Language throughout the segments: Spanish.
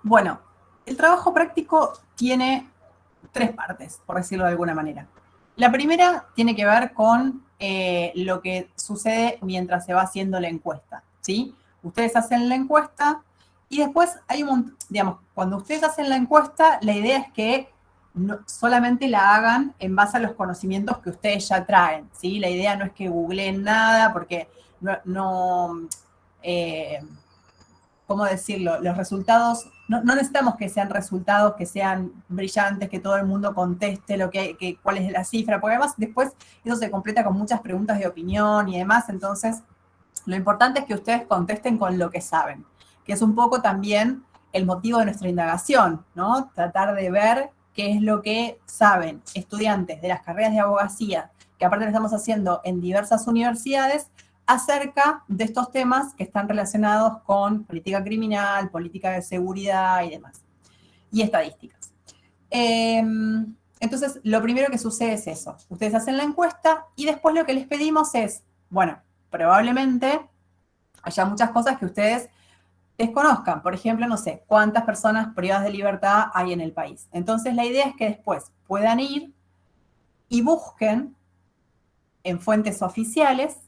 Bueno, el trabajo práctico tiene tres partes, por decirlo de alguna manera. La primera tiene que ver con lo que sucede mientras se va haciendo la encuesta, ¿sí? Ustedes hacen la encuesta y después hay digamos, cuando ustedes hacen la encuesta, la idea es que no, solamente la hagan en base a los conocimientos que ustedes ya traen, ¿sí? La idea no es que googleen nada porque no ¿cómo decirlo? Los resultados, no necesitamos que sean resultados que sean brillantes, que todo el mundo conteste cuál es la cifra, porque además después eso se completa con muchas preguntas de opinión y demás, entonces lo importante es que ustedes contesten con lo que saben, que es un poco también el motivo de nuestra indagación, ¿no? Tratar de ver qué es lo que saben estudiantes de las carreras de abogacía, que aparte lo estamos haciendo en diversas universidades, acerca de estos temas que están relacionados con política criminal, política de seguridad y demás, y estadísticas. Entonces, lo primero que sucede es eso. Ustedes hacen la encuesta y después lo que les pedimos es, bueno, probablemente haya muchas cosas que ustedes desconozcan. Por ejemplo, no sé, cuántas personas privadas de libertad hay en el país. Entonces, la idea es que después puedan ir y busquen en fuentes oficiales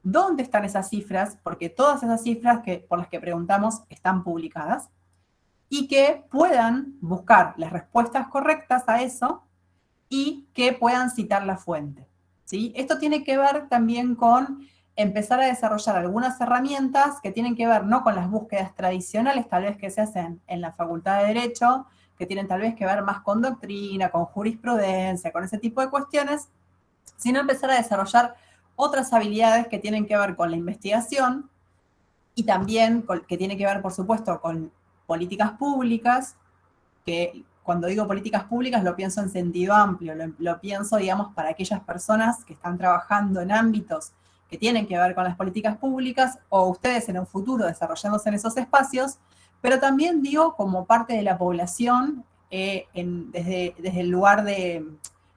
dónde están esas cifras, porque todas esas cifras por las que preguntamos están publicadas, y que puedan buscar las respuestas correctas a eso y que puedan citar la fuente, ¿sí? Esto tiene que ver también con empezar a desarrollar algunas herramientas que tienen que ver no con las búsquedas tradicionales, tal vez que se hacen en la Facultad de Derecho, que tienen tal vez que ver más con doctrina, con jurisprudencia, con ese tipo de cuestiones, sino empezar a desarrollar otras habilidades que tienen que ver con la investigación y también que tiene que ver, por supuesto, con políticas públicas, que cuando digo políticas públicas lo pienso en sentido amplio, lo pienso, digamos, para aquellas personas que están trabajando en ámbitos que tienen que ver con las políticas públicas o ustedes en un futuro desarrollándose en esos espacios, pero también digo como parte de la población desde el lugar de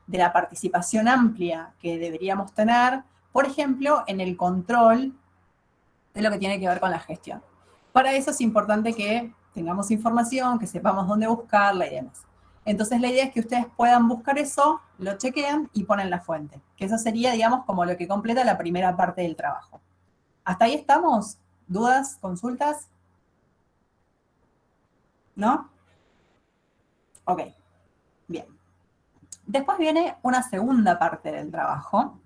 la participación amplia que deberíamos tener, por ejemplo, en el control de lo que tiene que ver con la gestión. Para eso es importante que tengamos información, que sepamos dónde buscarla y demás. Entonces la idea es que ustedes puedan buscar eso, lo chequean y ponen la fuente. Que eso sería, digamos, como lo que completa la primera parte del trabajo. ¿Hasta ahí estamos? ¿Dudas? ¿Consultas? ¿No? Ok, bien. Después viene una segunda parte del trabajo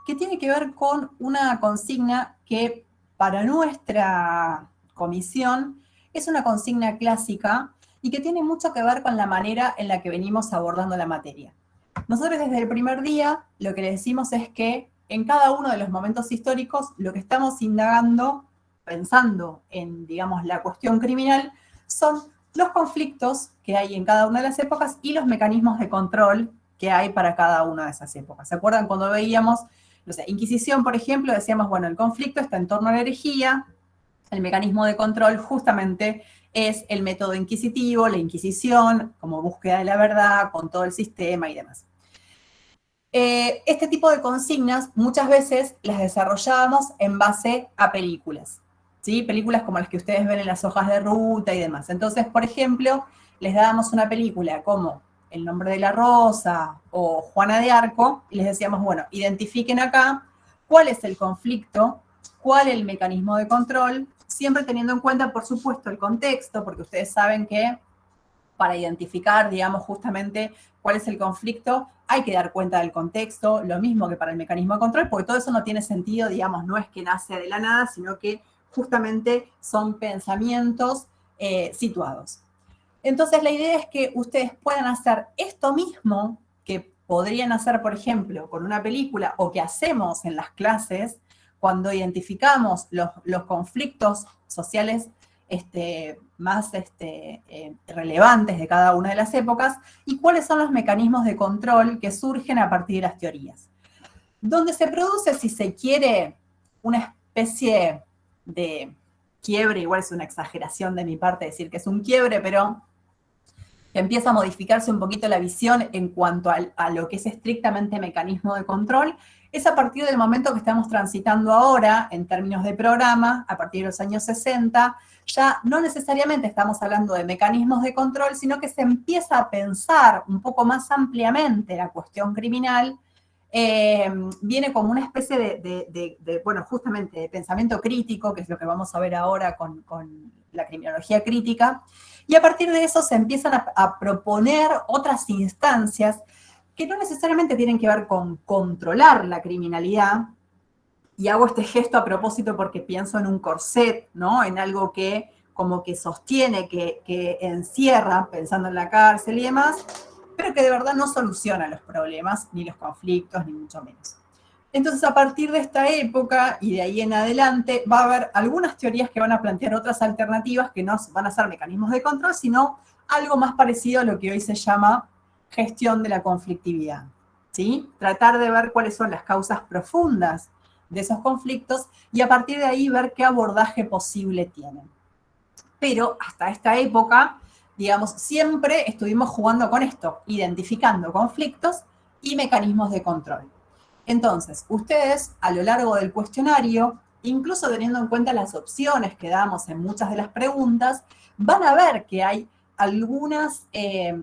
que tiene que ver con una consigna que para nuestra comisión es una consigna clásica y que tiene mucho que ver con la manera en la que venimos abordando la materia. Nosotros desde el primer día lo que le decimos es que en cada uno de los momentos históricos lo que estamos indagando, pensando en, digamos, la cuestión criminal, son los conflictos que hay en cada una de las épocas y los mecanismos de control que hay para cada una de esas épocas. ¿Se acuerdan cuando veíamos, no sé, Inquisición, por ejemplo, decíamos, bueno, el conflicto está en torno a la herejía, el mecanismo de control justamente es el método inquisitivo, la Inquisición, como búsqueda de la verdad, con todo el sistema y demás. Este tipo de consignas muchas veces las desarrollábamos en base a películas, ¿sí? Películas como las que ustedes ven en las hojas de ruta y demás. Entonces, por ejemplo, les dábamos una película como El nombre de la rosa o Juana de Arco y les decíamos, bueno, identifiquen acá cuál es el conflicto, cuál es el mecanismo de control, siempre teniendo en cuenta, por supuesto, el contexto, porque ustedes saben que para identificar, digamos, justamente cuál es el conflicto, hay que dar cuenta del contexto, lo mismo que para el mecanismo de control, porque todo eso no tiene sentido, digamos, no es que nace de la nada, sino que justamente son pensamientos situados. Entonces, la idea es que ustedes puedan hacer esto mismo que podrían hacer, por ejemplo, con una película o que hacemos en las clases cuando identificamos los conflictos sociales más relevantes de cada una de las épocas y cuáles son los mecanismos de control que surgen a partir de las teorías. Donde se produce, si se quiere, una especie de quiebre, igual es una exageración de mi parte decir que es un quiebre, pero que empieza a modificarse un poquito la visión en cuanto a lo que es estrictamente mecanismo de control, es a partir del momento que estamos transitando ahora, en términos de programa, a partir de los años 60, ya no necesariamente estamos hablando de mecanismos de control, sino que se empieza a pensar un poco más ampliamente la cuestión criminal, viene como una especie bueno, justamente de pensamiento crítico, que es lo que vamos a ver ahora con la criminología crítica, y a partir de eso se empiezan a proponer otras instancias que no necesariamente tienen que ver con controlar la criminalidad, y hago este gesto a propósito porque pienso en un corset, ¿no? En algo que como que sostiene, que encierra, pensando en la cárcel y demás, pero que de verdad no soluciona los problemas, ni los conflictos, ni mucho menos. Entonces, a partir de esta época y de ahí en adelante, va a haber algunas teorías que van a plantear otras alternativas que no van a ser mecanismos de control, sino algo más parecido a lo que hoy se llama gestión de la conflictividad, ¿sí? Tratar de ver cuáles son las causas profundas de esos conflictos y a partir de ahí ver qué abordaje posible tienen. Pero hasta esta época, digamos, siempre estuvimos jugando con esto, identificando conflictos y mecanismos de control. Entonces, ustedes a lo largo del cuestionario, incluso teniendo en cuenta las opciones que damos en muchas de las preguntas, van a ver que hay algunas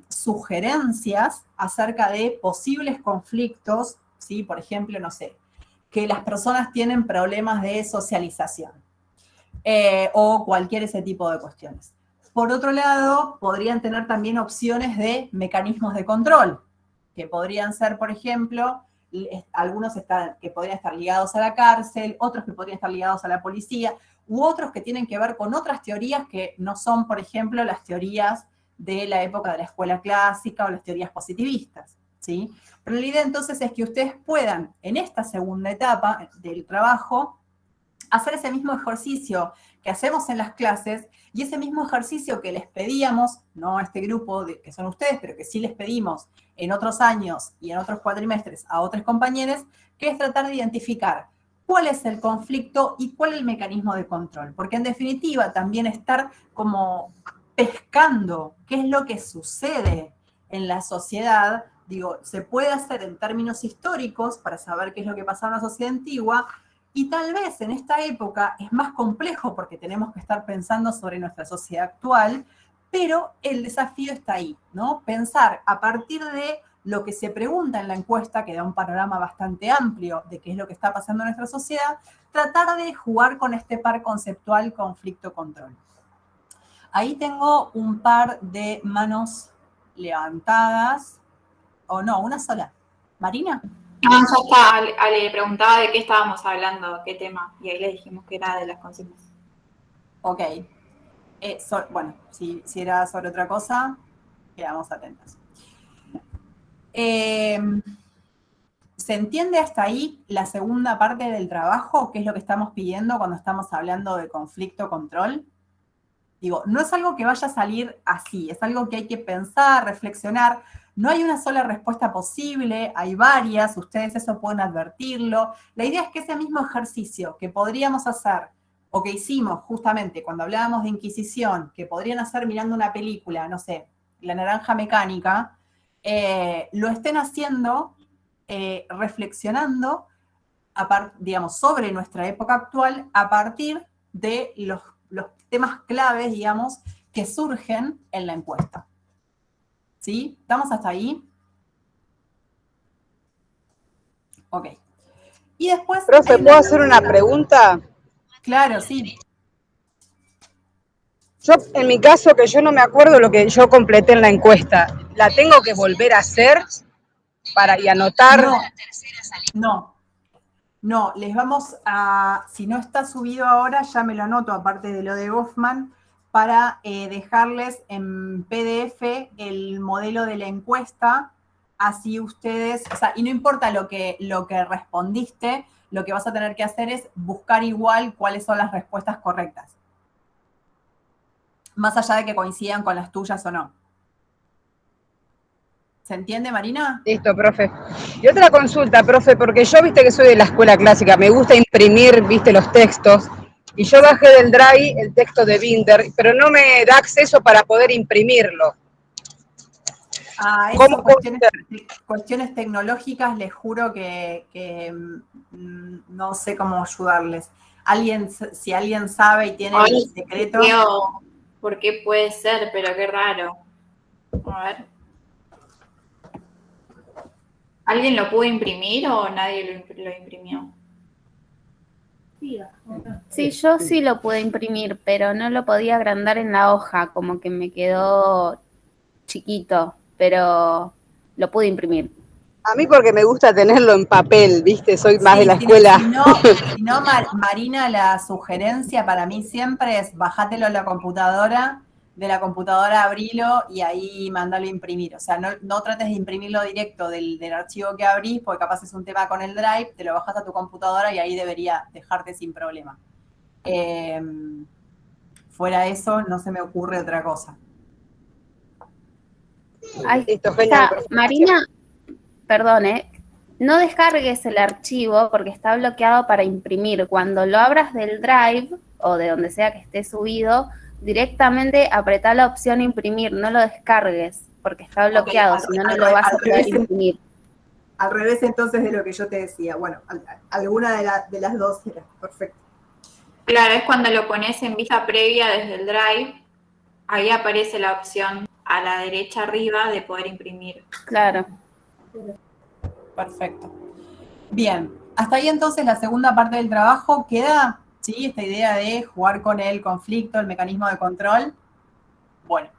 sugerencias acerca de posibles conflictos, ¿sí? Por ejemplo, no sé, que las personas tienen problemas de socialización o cualquier ese tipo de cuestiones. Por otro lado, podrían tener también opciones de mecanismos de control, que podrían ser, por ejemplo, algunos que podrían estar ligados a la cárcel, otros que podrían estar ligados a la policía, u otros que tienen que ver con otras teorías que no son, por ejemplo, las teorías de la época de la escuela clásica o las teorías positivistas, ¿sí? Pero la idea entonces es que ustedes puedan, en esta segunda etapa del trabajo, hacer ese mismo ejercicio que hacemos en las clases y ese mismo ejercicio que les pedíamos, no a este grupo que son ustedes, pero que sí les pedimos en otros años y en otros cuatrimestres a otros compañeros, que es tratar de identificar cuál es el conflicto y cuál es el mecanismo de control. Porque en definitiva también estar como pescando qué es lo que sucede en la sociedad, digo, se puede hacer en términos históricos para saber qué es lo que pasaba en la sociedad antigua, y tal vez en esta época es más complejo porque tenemos que estar pensando sobre nuestra sociedad actual, pero el desafío está ahí, ¿no? Pensar a partir de lo que se pregunta en la encuesta, que da un panorama bastante amplio de qué es lo que está pasando en nuestra sociedad, tratar de jugar con este par conceptual conflicto-control. Ahí tengo un par de manos levantadas, o no, una sola. ¿Marina? No, ya está. Ale preguntaba de qué estábamos hablando, qué tema, y ahí le dijimos que era de las consignas. Ok. Bueno, si era sobre otra cosa, quedamos atentos. ¿Se entiende hasta ahí la segunda parte del trabajo? ¿Qué es lo que estamos pidiendo cuando estamos hablando de conflicto-control? Digo, no es algo que vaya a salir así, es algo que hay que pensar, reflexionar. No hay una sola respuesta posible, hay varias, ustedes eso pueden advertirlo. La idea es que ese mismo ejercicio que podríamos hacer, o que hicimos justamente cuando hablábamos de Inquisición, que podrían hacer mirando una película, no sé, La Naranja Mecánica, lo estén haciendo, reflexionando, digamos, sobre nuestra época actual a partir de los temas claves, digamos, que surgen en la encuesta. ¿Sí? ¿Estamos hasta ahí? Ok. Y después... Profe, ¿puedo hacer una pregunta? Claro, sí. Yo, en mi caso, que yo no me acuerdo lo que yo completé en la encuesta, ¿la tengo que volver a hacer y anotar? No, les vamos a, si no está subido ahora, ya me lo anoto, aparte de lo de Goffman, para dejarles en PDF el modelo de la encuesta, así ustedes, o sea, y no importa lo que respondiste, lo que vas a tener que hacer es buscar igual cuáles son las respuestas correctas, más allá de que coincidan con las tuyas o no. ¿Se entiende, Marina? Listo, profe. Y otra consulta, profe, porque yo, viste que soy de la escuela clásica, me gusta imprimir, viste, los textos, y yo bajé del Drive el texto de Binder, pero no me da acceso para poder imprimirlo. Eso, ¿Cómo puedo hacer? cuestiones tecnológicas, les juro que no sé cómo ayudarles. Si alguien sabe y tiene el Ay, secreto. creo, ¿por qué puede ser? Pero qué raro. A ver. ¿Alguien lo pudo imprimir o nadie lo imprimió? Sí, yo sí lo pude imprimir, pero no lo podía agrandar en la hoja, como que me quedó chiquito, pero lo pude imprimir. A mí porque me gusta tenerlo en papel, ¿viste? Soy más de Sí, la escuela. si no, Marina, la sugerencia para mí siempre es bajátelo a la computadora, de la computadora abrilo y ahí mandalo a imprimir. O sea, no trates de imprimirlo directo del archivo que abrís, porque capaz es un tema con el Drive, te lo bajas a tu computadora y ahí debería dejarte sin problema. Fuera eso, no se me ocurre otra cosa. Ay, Listo, genial, Marina, perdón, no descargues el archivo porque está bloqueado para imprimir. Cuando lo abras del Drive o de donde sea que esté subido, directamente apretá la opción imprimir, no lo descargues porque está bloqueado, si no, no lo vas a poder imprimir. Al revés entonces de lo que yo te decía. Bueno, alguna de las dos era. Perfecto. Claro, es cuando lo pones en vista previa desde el Drive, ahí aparece la opción a la derecha arriba de poder imprimir. Claro. Perfecto. Bien, hasta ahí entonces la segunda parte del trabajo queda, ¿sí? Esta idea de jugar con el conflicto, el mecanismo de control. Bueno.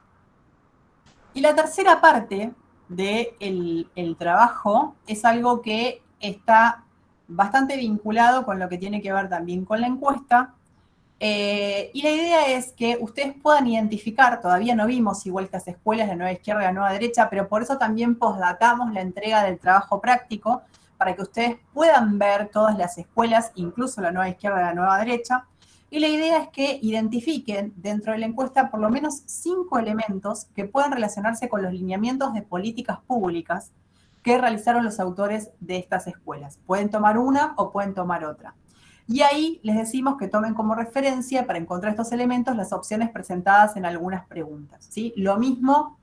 Y la tercera parte del trabajo es algo que está bastante vinculado con lo que tiene que ver también con la encuesta. Y la idea es que ustedes puedan identificar, todavía no vimos igual estas escuelas, la nueva izquierda y la nueva derecha, pero por eso también postdatamos la entrega del trabajo práctico, para que ustedes puedan ver todas las escuelas, incluso la nueva izquierda y la nueva derecha. Y la idea es que identifiquen dentro de la encuesta por lo menos 5 elementos que puedan relacionarse con los lineamientos de políticas públicas que realizaron los autores de estas escuelas. Pueden tomar una o pueden tomar otra. Y ahí les decimos que tomen como referencia para encontrar estos elementos las opciones presentadas en algunas preguntas, ¿sí? Lo mismo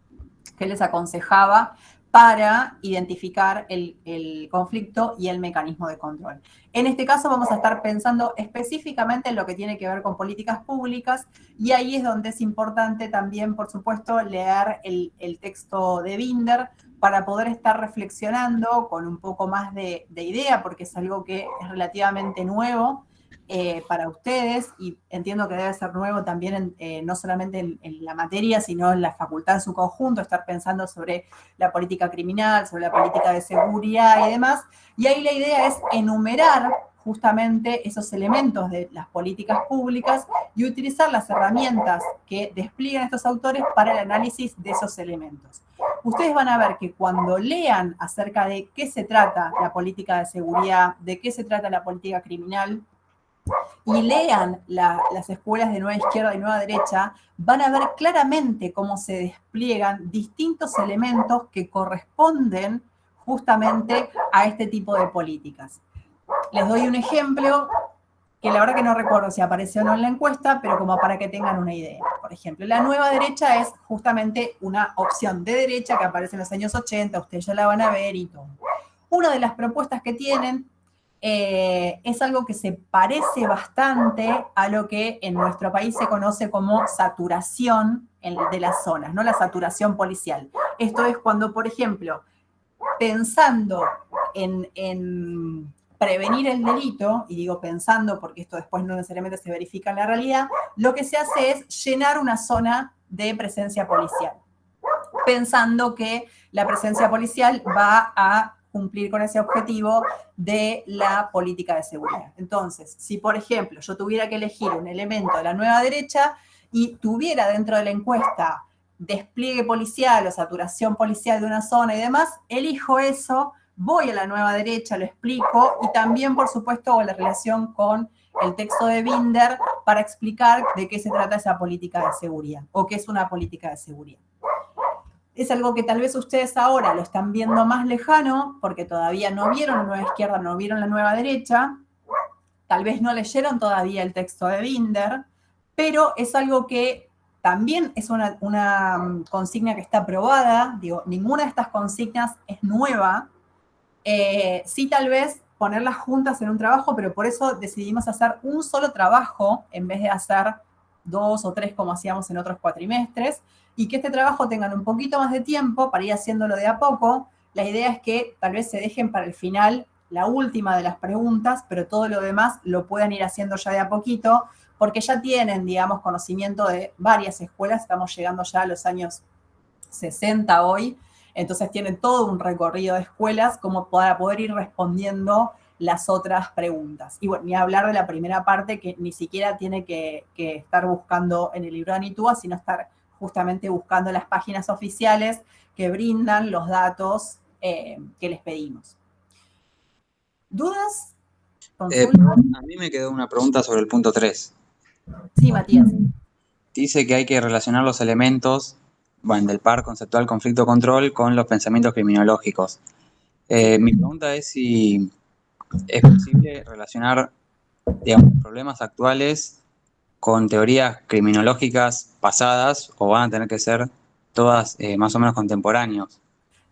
que les aconsejaba para identificar el conflicto y el mecanismo de control. En este caso vamos a estar pensando específicamente en lo que tiene que ver con políticas públicas, y ahí es donde es importante también, por supuesto, leer el texto de Binder para poder estar reflexionando con un poco más de idea, porque es algo que es relativamente nuevo para ustedes, y entiendo que debe ser nuevo también no solamente en la materia, sino en la facultad en su conjunto, estar pensando sobre la política criminal, sobre la política de seguridad y demás. Y ahí la idea es enumerar justamente esos elementos de las políticas públicas y utilizar las herramientas que despliegan estos autores para el análisis de esos elementos. Ustedes van a ver que cuando lean acerca de qué se trata la política de seguridad, de qué se trata la política criminal, y lean las escuelas de nueva izquierda y nueva derecha, van a ver claramente cómo se despliegan distintos elementos que corresponden justamente a este tipo de políticas. Les doy un ejemplo que la verdad que no recuerdo si apareció o no en la encuesta, pero como para que tengan una idea. Por ejemplo, la nueva derecha es justamente una opción de derecha que aparece en los años 80, ustedes ya la van a ver y todo. Una de las propuestas que tienen es algo que se parece bastante a lo que en nuestro país se conoce como saturación de las zonas, ¿no? La saturación policial. Esto es cuando, por ejemplo, pensando en prevenir el delito, y digo pensando porque esto después no necesariamente se verifica en la realidad, lo que se hace es llenar una zona de presencia policial, pensando que la presencia policial va a cumplir con ese objetivo de la política de seguridad. Entonces, si por ejemplo yo tuviera que elegir un elemento de la nueva derecha y tuviera dentro de la encuesta despliegue policial o saturación policial de una zona y demás, elijo eso, voy a la nueva derecha, lo explico, y también, por supuesto, hago la relación con el texto de Binder para explicar de qué se trata esa política de seguridad o qué es una política de seguridad. Es algo que tal vez ustedes ahora lo están viendo más lejano, porque todavía no vieron la nueva izquierda, no vieron la nueva derecha, tal vez no leyeron todavía el texto de Binder, pero es algo que también es una consigna que está aprobada, digo, ninguna de estas consignas es nueva. Sí, tal vez ponerlas juntas en un trabajo, pero por eso decidimos hacer un solo trabajo en vez de hacer 2 o 3 como hacíamos en otros cuatrimestres, y que este trabajo tengan un poquito más de tiempo para ir haciéndolo de a poco. La idea es que tal vez se dejen para el final la última de las preguntas, pero todo lo demás lo puedan ir haciendo ya de a poquito, porque ya tienen, digamos, conocimiento de varias escuelas. Estamos llegando ya a los años 60 hoy, entonces tienen todo un recorrido de escuelas como para poder ir respondiendo las otras preguntas. Y bueno, ni hablar de la primera parte, que ni siquiera tiene que estar buscando en el libro de Anitúa, sino estar justamente buscando las páginas oficiales que brindan los datos que les pedimos. ¿Dudas? ¿Consultas? A mí me quedó una pregunta sobre el punto 3. Sí, Matías. Dice que hay que relacionar los elementos del par conceptual conflicto-control con los pensamientos criminológicos. Mi pregunta es si es posible relacionar, digamos, problemas actuales con teorías criminológicas pasadas, o van a tener que ser todas más o menos contemporáneos.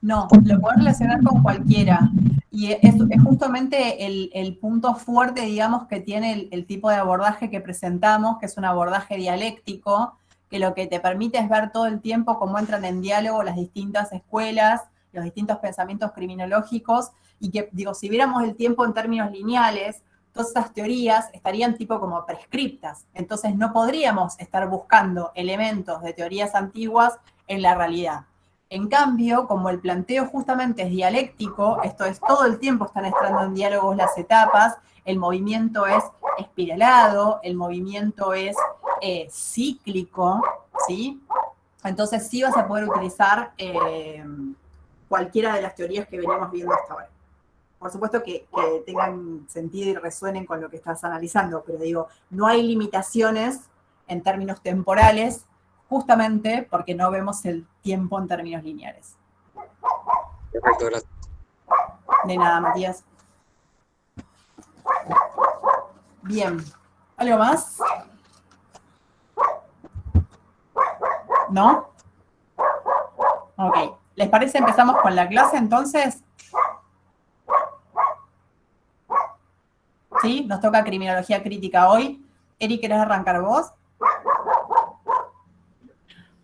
No, lo puedes relacionar con cualquiera. Y es justamente el punto fuerte, digamos, que tiene el tipo de abordaje que presentamos, que es un abordaje dialéctico, que lo que te permite es ver todo el tiempo cómo entran en diálogo las distintas escuelas, los distintos pensamientos criminológicos, y que, digo, si viéramos el tiempo en términos lineales, todas esas teorías estarían tipo como prescriptas. Entonces no podríamos estar buscando elementos de teorías antiguas en la realidad. En cambio, como el planteo justamente es dialéctico, esto es, todo el tiempo están entrando en diálogos las etapas, el movimiento es espiralado, el movimiento es cíclico, ¿sí? Entonces sí vas a poder utilizar cualquiera de las teorías que venimos viendo hasta ahora. Por supuesto que tengan sentido y resuenen con lo que estás analizando, pero digo, no hay limitaciones en términos temporales, justamente porque no vemos el tiempo en términos lineales. Perfecto, gracias. De nada, Matías. Bien. ¿Algo más? ¿No? Ok. ¿Les parece empezamos con la clase entonces? ¿Sí? Nos toca criminología crítica hoy. Eri, ¿querés arrancar vos?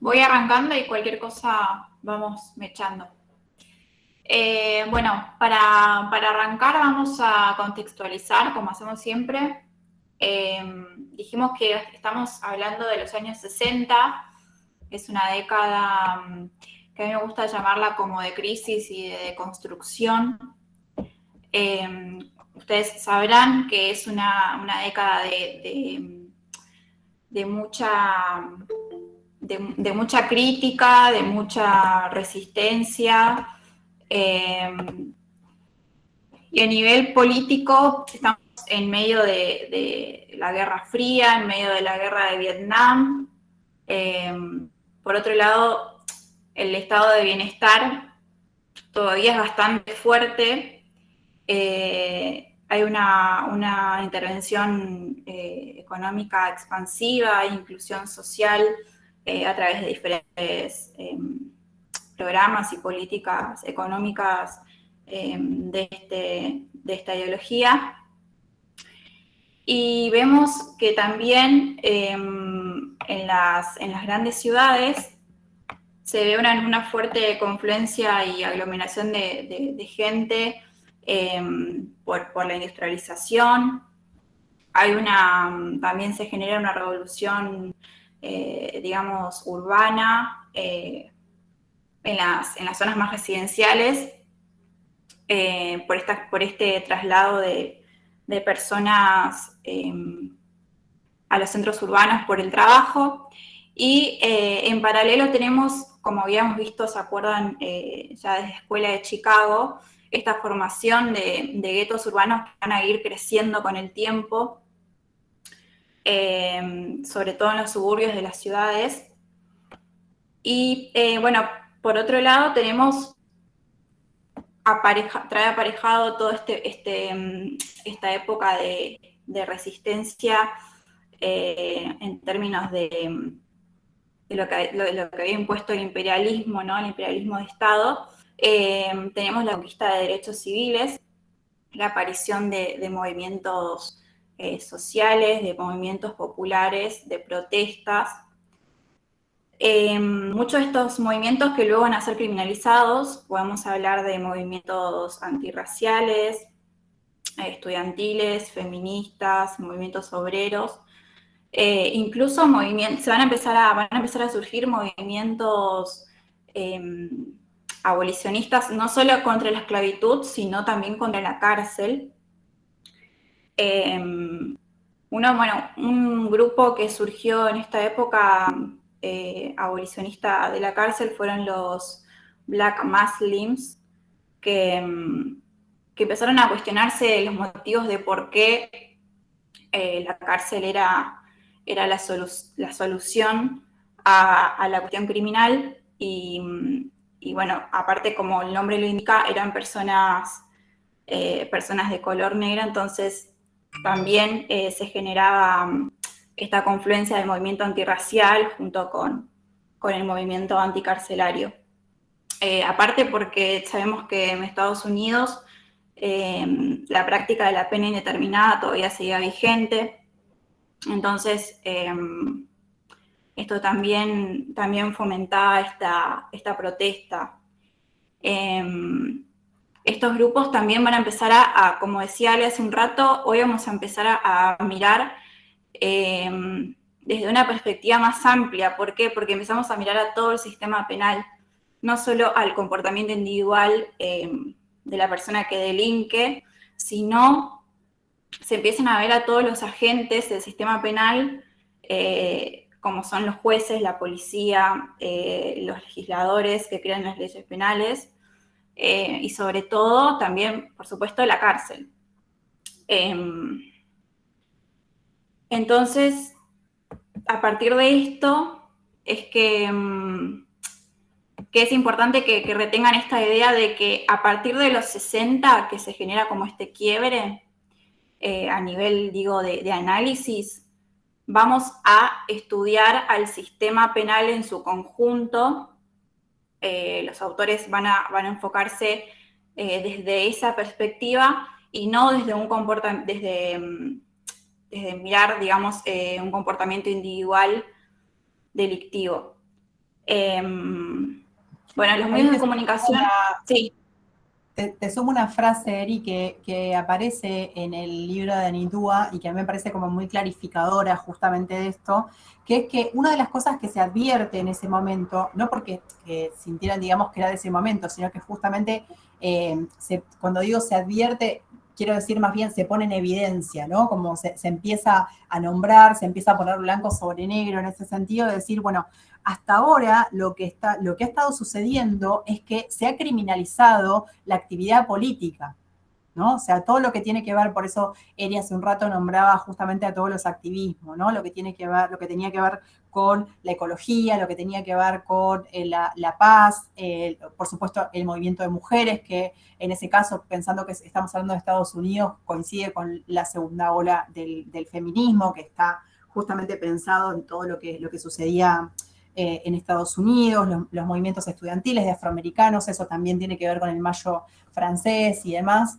Voy arrancando y cualquier cosa vamos mechando. Bueno, para arrancar vamos a contextualizar, como hacemos siempre. Dijimos que estamos hablando de los años 60, es una década que a mí me gusta llamarla como de crisis y de construcción. Ustedes sabrán que es una década de mucha crítica, de mucha resistencia, y a nivel político estamos en medio de la Guerra Fría, en medio de la Guerra de Vietnam. Por otro lado, el estado de bienestar todavía es bastante fuerte. Hay una intervención económica expansiva e inclusión social a través de diferentes programas y políticas económicas de esta ideología. Y vemos que también en las grandes ciudades se ve una fuerte confluencia y aglomeración de gente por la industrialización. También se genera una revolución, digamos, urbana en las zonas más residenciales por este traslado de personas a los centros urbanos por el trabajo. Y en paralelo tenemos, como habíamos visto, ¿se acuerdan? Ya desde la Escuela de Chicago, esta formación de guetos urbanos que van a ir creciendo con el tiempo, sobre todo en los suburbios de las ciudades. Y bueno, por otro lado tenemos trae aparejado toda esta época de resistencia en términos de lo que había impuesto el imperialismo, ¿no? El imperialismo de Estado, tenemos la conquista de derechos civiles, la aparición de movimientos sociales, de movimientos populares, de protestas. Muchos de estos movimientos que luego van a ser criminalizados, podemos hablar de movimientos antirraciales, estudiantiles, feministas, movimientos obreros, incluso van a empezar a surgir movimientos abolicionistas, no solo contra la esclavitud, sino también contra la cárcel. Un grupo que surgió en esta época abolicionista de la cárcel fueron los Black Muslims, que empezaron a cuestionarse los motivos de por qué la cárcel era la solución a la cuestión criminal, y bueno, aparte, como el nombre lo indica, eran personas de color negro, entonces también se generaba esta confluencia del movimiento antirracial junto con el movimiento anticarcelario. Aparte, porque sabemos que en Estados Unidos la práctica de la pena indeterminada todavía seguía vigente, entonces esto también fomentaba esta protesta. Estos grupos también van a empezar como decía Ale hace un rato, hoy vamos a empezar a mirar desde una perspectiva más amplia. ¿Por qué? Porque empezamos a mirar a todo el sistema penal, no solo al comportamiento individual de la persona que delinque, sino se empiezan a ver a todos los agentes del sistema penal, como son los jueces, la policía, los legisladores que crean las leyes penales, y sobre todo también, por supuesto, la cárcel. Entonces, a partir de esto es que es importante que retengan esta idea de que a partir de los 60 que se genera como este quiebre a nivel, digo, de análisis, vamos a estudiar al sistema penal en su conjunto. Los autores van a enfocarse desde esa perspectiva y no desde desde mirar, digamos, un comportamiento individual delictivo. Bueno, los medios de comunicación... Sí. Te sumo una frase, Eri, que aparece en el libro de Anindúa y que a mí me parece como muy clarificadora justamente de esto, que es que una de las cosas que se advierte en ese momento, no porque sintieran, digamos, que era de ese momento, sino que justamente cuando digo se advierte, quiero decir más bien se pone en evidencia, ¿no? Como se empieza a nombrar, se empieza a poner blanco sobre negro en ese sentido, de decir, bueno, hasta ahora lo que ha estado sucediendo es que se ha criminalizado la actividad política, ¿no? O sea, todo lo que tiene que ver, por eso Eri hace un rato nombraba justamente a todos los activismos, ¿no? Lo que tenía que ver con la ecología, lo que tenía que ver con la paz, por supuesto el movimiento de mujeres, que en ese caso, pensando que estamos hablando de Estados Unidos, coincide con la segunda ola del feminismo, que está justamente pensado en todo lo que sucedía en Estados Unidos, los movimientos estudiantiles de afroamericanos, eso también tiene que ver con el Mayo francés y demás.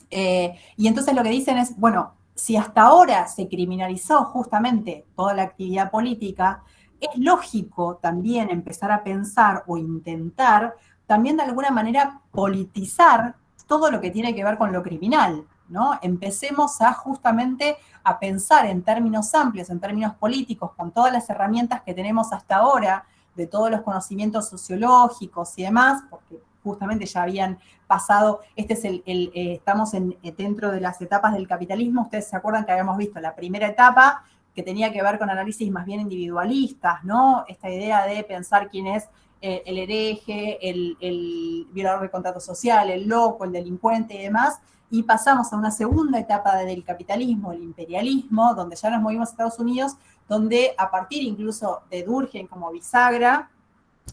Y entonces lo que dicen es, bueno, si hasta ahora se criminalizó justamente toda la actividad política, es lógico también empezar a pensar o intentar también de alguna manera politizar todo lo que tiene que ver con lo criminal, ¿no? Empecemos justamente a pensar en términos amplios, en términos políticos, con todas las herramientas que tenemos hasta ahora, de todos los conocimientos sociológicos y demás, porque justamente ya habían pasado, estamos dentro de las etapas del capitalismo. Ustedes se acuerdan que habíamos visto la primera etapa, que tenía que ver con análisis más bien individualistas, ¿no? Esta idea de pensar quién es el hereje, el violador de contrato social, el loco, el delincuente y demás, y pasamos a una segunda etapa del capitalismo, el imperialismo, donde ya nos movimos a Estados Unidos, donde a partir incluso de Durkheim como bisagra,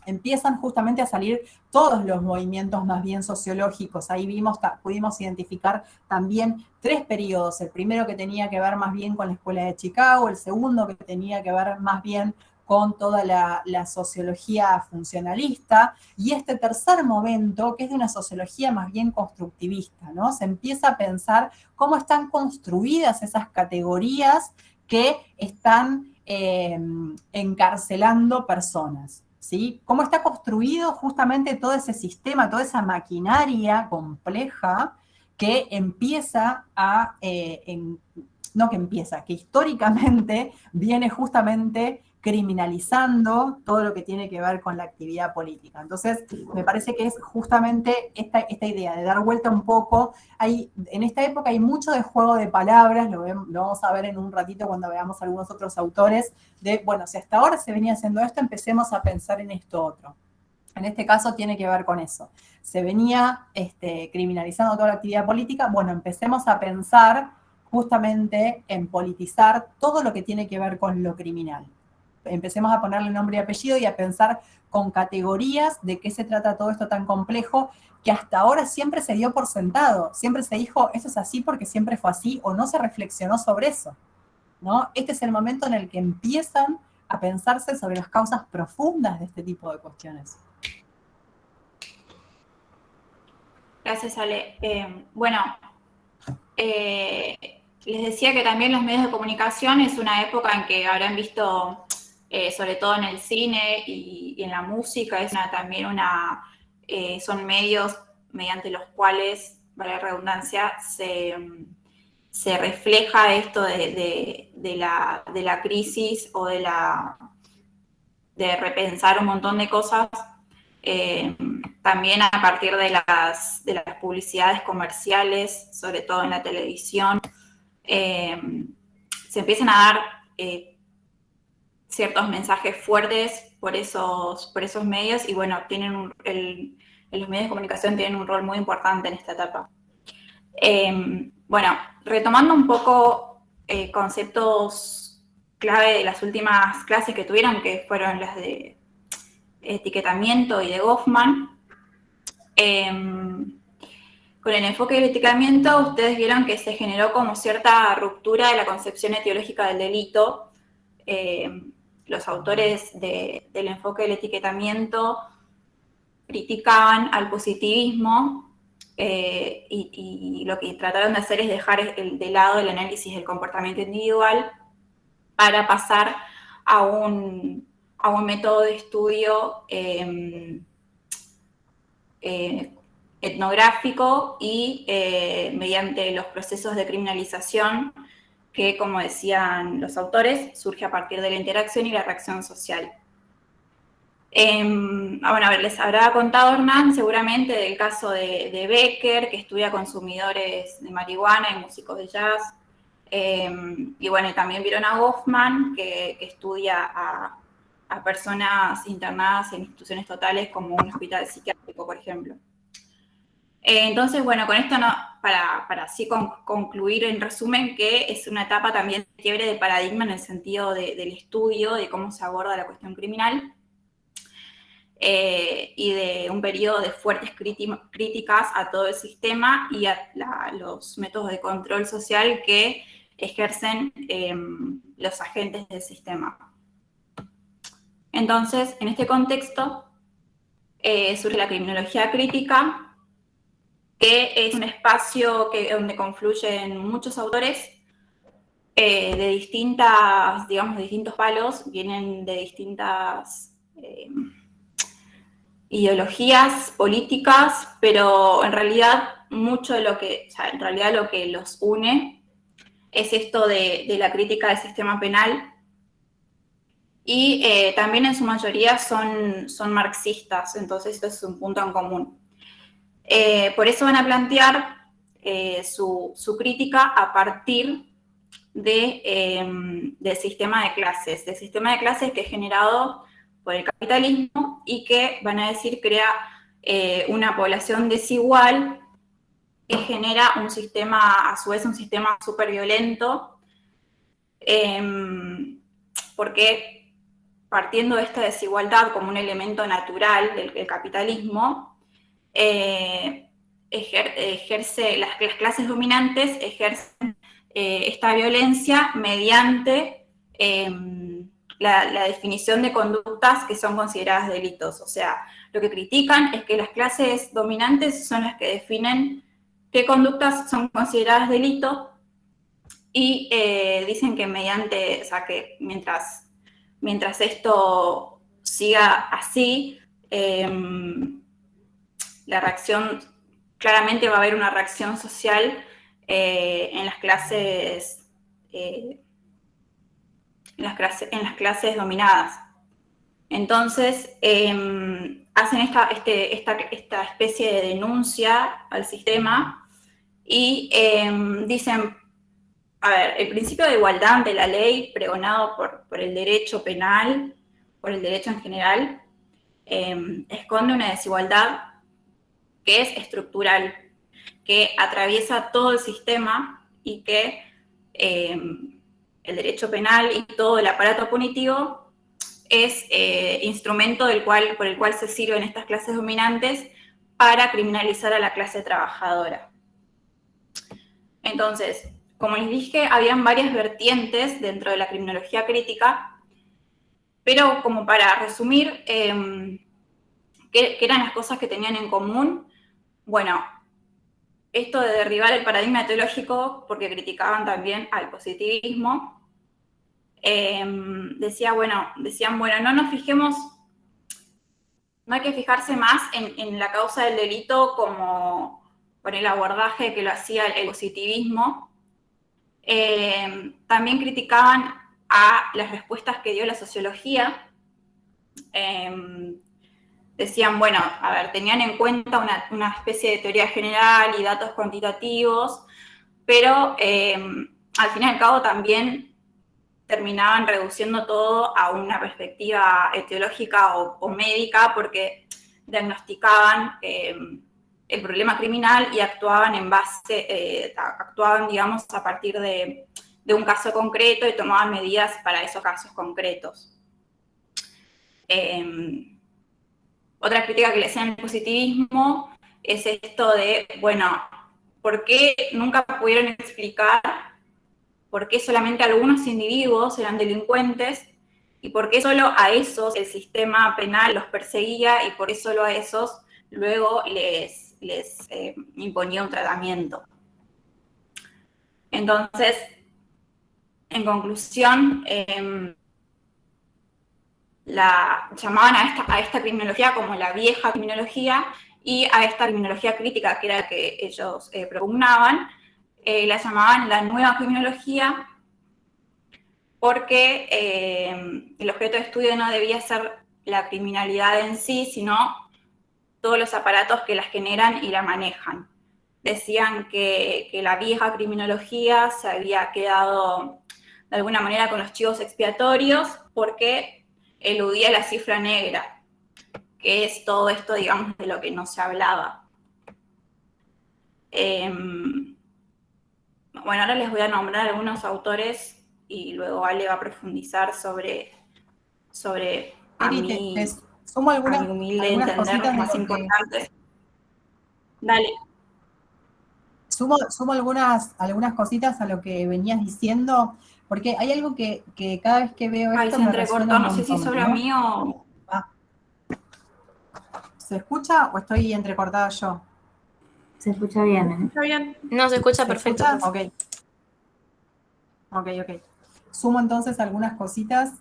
empiezan justamente a salir todos los movimientos más bien sociológicos. Ahí pudimos identificar también 3 periodos. El primero que tenía que ver más bien con la Escuela de Chicago, el segundo que tenía que ver más bien con toda la sociología funcionalista, y este tercer momento, que es de una sociología más bien constructivista, ¿no? Se empieza a pensar cómo están construidas esas categorías que están encarcelando personas, ¿sí? Cómo está construido justamente todo ese sistema, toda esa maquinaria compleja que empieza a, no que empieza, que históricamente viene justamente criminalizando todo lo que tiene que ver con la actividad política. Entonces, me parece que es justamente esta idea de dar vuelta un poco. En esta época hay mucho de juego de palabras, lo vamos a ver en un ratito cuando veamos algunos otros autores, de, bueno, si hasta ahora se venía haciendo esto, empecemos a pensar en esto otro. En este caso tiene que ver con eso. Se venía criminalizando toda la actividad política, bueno, empecemos a pensar justamente en politizar todo lo que tiene que ver con lo criminal. Empecemos a ponerle nombre y apellido y a pensar con categorías de qué se trata todo esto tan complejo que hasta ahora siempre se dio por sentado, siempre se dijo, eso es así porque siempre fue así, o no se reflexionó sobre eso, ¿no? Este es el momento en el que empiezan a pensarse sobre las causas profundas de este tipo de cuestiones. Gracias, Ale. Les decía que también los medios de comunicación es una época en que habrán visto, sobre todo en el cine y en la música, son medios mediante los cuales, para la redundancia, se refleja esto de la crisis o de repensar un montón de cosas. También a partir de las publicidades comerciales, sobre todo en la televisión, se empiezan a dar ciertos mensajes fuertes por esos medios y bueno, los medios de comunicación tienen un rol muy importante en esta etapa. Bueno, retomando un poco conceptos clave de las últimas clases que tuvieron, que fueron las de etiquetamiento y de Goffman. Con el enfoque del etiquetamiento, ustedes vieron que se generó como cierta ruptura de la concepción etiológica del delito. Los autores del enfoque del etiquetamiento criticaban al positivismo y lo que trataron de hacer es dejar de lado el análisis del comportamiento individual para pasar a un método de estudio etnográfico y mediante los procesos de criminalización que, como decían los autores, surge a partir de la interacción y la reacción social. Bueno, a ver, les habrá contado Hernán seguramente del caso de Becker, que estudia consumidores de marihuana y músicos de jazz. Y bueno, y también vieron a Goffman, que estudia a personas internadas en instituciones totales como un hospital psiquiátrico, por ejemplo. Entonces, bueno, con esto para así concluir en resumen que es una etapa también de quiebre de paradigma en el sentido del estudio, de cómo se aborda la cuestión criminal, y de un periodo de fuertes críticas a todo el sistema y a los métodos de control social que ejercen los agentes del sistema. Entonces, en este contexto, surge la criminología crítica, que es un espacio donde confluyen muchos autores de distintos palos, vienen de distintas ideologías políticas, pero en realidad lo que los une es esto de la crítica del sistema penal y también en su mayoría son marxistas, entonces esto es un punto en común. Por eso van a plantear su crítica a partir del sistema de clases que es generado por el capitalismo y que, van a decir, crea una población desigual que genera un sistema, a su vez un sistema súper violento, porque partiendo de esta desigualdad como un elemento natural del capitalismo, las clases dominantes ejercen esta violencia mediante la definición de conductas que son consideradas delitos. O sea, lo que critican es que las clases dominantes son las que definen qué conductas son consideradas delito y dicen que mediante, o sea, que mientras esto siga así, la reacción, claramente va a haber una reacción social en las clases dominadas. Entonces, hacen esta especie de denuncia al sistema y dicen, a ver, el principio de igualdad ante la ley pregonado por el derecho penal, por el derecho en general, esconde una desigualdad que es estructural, que atraviesa todo el sistema y que el derecho penal y todo el aparato punitivo es instrumento por el cual se sirven estas clases dominantes para criminalizar a la clase trabajadora. Entonces, como les dije, habían varias vertientes dentro de la criminología crítica, pero como para resumir, ¿qué eran las cosas que tenían en común? Bueno, esto de derribar el paradigma teológico, porque criticaban también al positivismo, decían, bueno, no nos fijemos, no hay que fijarse más en la causa del delito como por el abordaje que lo hacía el positivismo. También criticaban a las respuestas que dio la sociología. Decían, bueno, a ver, tenían en cuenta una especie de teoría general y datos cuantitativos, pero al fin y al cabo también terminaban reduciendo todo a una perspectiva etiológica o médica, porque diagnosticaban el problema criminal y actuaban digamos, a partir de un caso concreto y tomaban medidas para esos casos concretos. Otra crítica que le hacían al positivismo es esto de, bueno, ¿por qué nunca pudieron explicar por qué solamente algunos individuos eran delincuentes y por qué solo a esos el sistema penal los perseguía y por qué solo a esos luego les imponía un tratamiento? Entonces, en conclusión, llamaban a esta criminología como la vieja criminología y a esta criminología crítica, que era la que ellos propugnaban, la llamaban la nueva criminología, porque el objeto de estudio no debía ser la criminalidad en sí, sino todos los aparatos que la generan y la manejan. Decían que la vieja criminología se había quedado de alguna manera con los chivos expiatorios porque eludía la cifra negra, que es todo esto, digamos, de lo que no se hablaba. Bueno, ahora les voy a nombrar algunos autores y luego Ale va a profundizar sobre a mi humilde entender los más importantes. Dale. Sumo algunas cositas a lo que venías diciendo, porque hay algo que cada vez que veo esto se entrecortó, no sé si solo a mí o... ¿Se escucha o estoy entrecortada yo? Se escucha bien, ¿eh? Está bien. No, se escucha perfecto. ¿Escucha? Ok. Sumo entonces algunas cositas.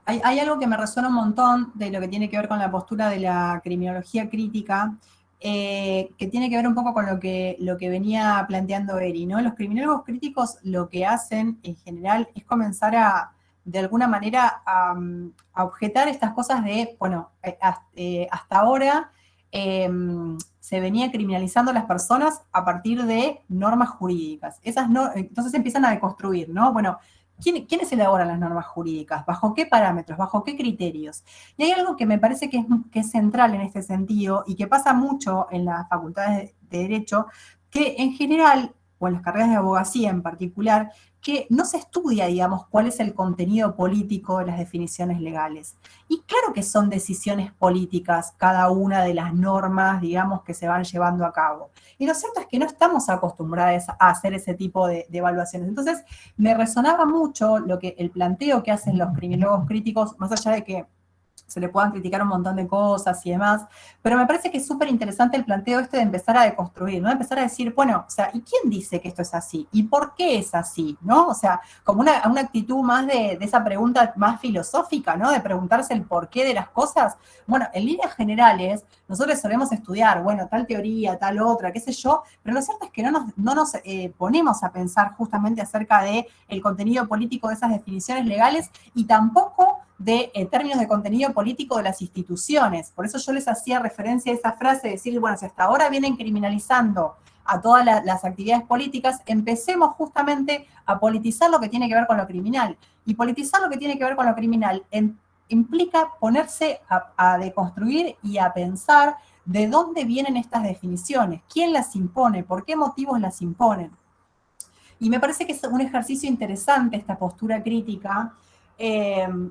Hay algo que me resuena un montón de lo que tiene que ver con la postura de la criminología crítica, que tiene que ver un poco con lo que venía planteando Eri, ¿no? Los criminólogos críticos lo que hacen en general es comenzar de alguna manera a objetar estas cosas de, bueno, hasta ahora se venía criminalizando a las personas a partir de normas jurídicas. Entonces empiezan a deconstruir, ¿no? Bueno, ¿quiénes elaboran las normas jurídicas? ¿Bajo qué parámetros? ¿Bajo qué criterios? Y hay algo que me parece que es central en este sentido y que pasa mucho en las facultades de Derecho, que en general o en las carreras de abogacía en particular, que no se estudia, digamos, cuál es el contenido político de las definiciones legales. Y claro que son decisiones políticas cada una de las normas, digamos, que se van llevando a cabo. Y lo cierto es que no estamos acostumbrados a hacer ese tipo de evaluaciones. Entonces, me resonaba mucho el planteo que hacen los criminólogos críticos, más allá de que se le puedan criticar un montón de cosas y demás, pero me parece que es súper interesante el planteo de empezar a deconstruir, ¿no? De empezar a decir, bueno, o sea, ¿y quién dice que esto es así? ¿Y por qué es así? ¿No? O sea, como una actitud más de esa pregunta más filosófica, ¿no? De preguntarse el porqué de las cosas. Bueno, en líneas generales, nosotros solemos estudiar, bueno, tal teoría, tal otra, qué sé yo, pero lo cierto es que no nos ponemos a pensar justamente acerca del contenido político de esas definiciones legales y tampoco de términos de contenido político de las instituciones. Por eso yo les hacía referencia a esa frase de decir, bueno, si hasta ahora vienen criminalizando a todas las actividades políticas, empecemos justamente a politizar lo que tiene que ver con lo criminal. Y politizar lo que tiene que ver con lo criminal implica ponerse a deconstruir y a pensar de dónde vienen estas definiciones, quién las impone, por qué motivos las imponen. Y me parece que es un ejercicio interesante esta postura crítica.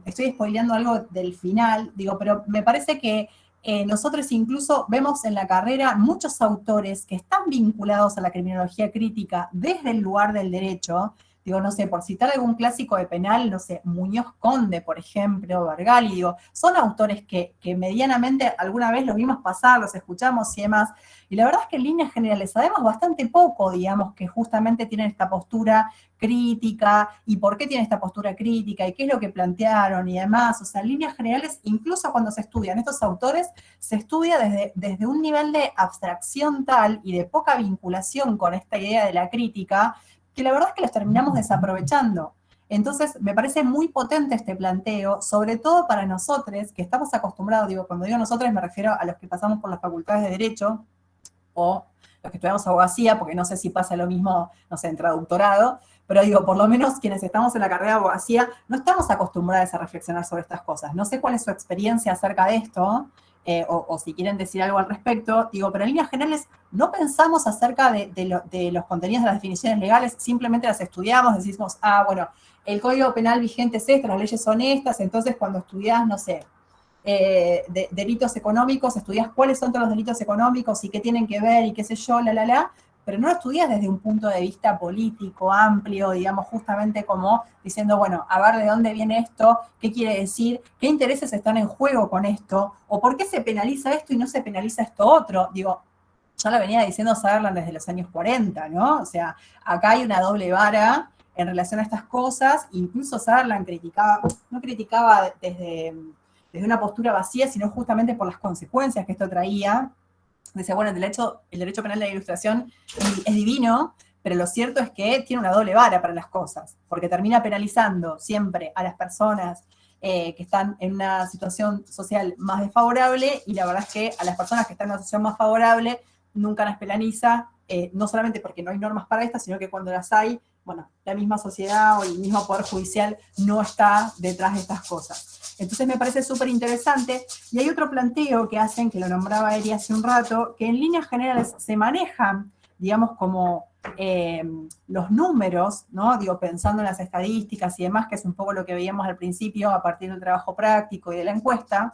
Estoy spoileando algo del final, digo, pero me parece que nosotros incluso vemos en la carrera muchos autores que están vinculados a la criminología crítica desde el lugar del derecho. Digo, no sé, por citar algún clásico de penal, no sé, Muñoz Conde, por ejemplo, Bargali, digo, son autores que medianamente alguna vez los vimos pasar, los escuchamos y demás, y la verdad es que en líneas generales sabemos bastante poco, digamos, que justamente tienen esta postura crítica, y por qué tienen esta postura crítica, y qué es lo que plantearon y demás. O sea, en líneas generales, incluso cuando se estudian estos autores, se estudia desde un nivel de abstracción tal y de poca vinculación con esta idea de la crítica, que la verdad es que los terminamos desaprovechando. Entonces, me parece muy potente este planteo, sobre todo para nosotros, que estamos acostumbrados, digo, cuando digo nosotros me refiero a los que pasamos por las facultades de Derecho, o los que estudiamos abogacía, porque no sé si pasa lo mismo, no sé, en traductorado, pero digo, por lo menos quienes estamos en la carrera de abogacía, no estamos acostumbrados a reflexionar sobre estas cosas. No sé cuál es su experiencia acerca de esto, o si quieren decir algo al respecto, digo, pero en líneas generales no pensamos acerca de los contenidos de las definiciones legales, simplemente las estudiamos, decimos, bueno, el Código Penal vigente es este, las leyes son estas, entonces cuando estudiás, no sé, delitos económicos, estudiás cuáles son todos los delitos económicos y qué tienen que ver y qué sé yo, pero no lo estudias desde un punto de vista político, amplio, digamos, justamente como diciendo, bueno, a ver de dónde viene esto, qué quiere decir, qué intereses están en juego con esto, o por qué se penaliza esto y no se penaliza esto otro. Digo, ya lo venía diciendo Sutherland desde los años 40, ¿no? O sea, acá hay una doble vara en relación a estas cosas, incluso Sutherland no criticaba desde una postura vacía, sino justamente por las consecuencias que esto traía. Dice, bueno, el derecho penal de la ilustración es divino, pero lo cierto es que tiene una doble vara para las cosas, porque termina penalizando siempre a las personas que están en una situación social más desfavorable, y la verdad es que a las personas que están en una situación más favorable nunca las penaliza, no solamente porque no hay normas para estas, sino que cuando las hay, bueno, la misma sociedad o el mismo poder judicial no está detrás de estas cosas. Entonces me parece súper interesante, y hay otro planteo que hacen, que lo nombraba Eri hace un rato, que en líneas generales se manejan, digamos, como los números, ¿no? Digo, pensando en las estadísticas y demás, que es un poco lo que veíamos al principio a partir del trabajo práctico y de la encuesta,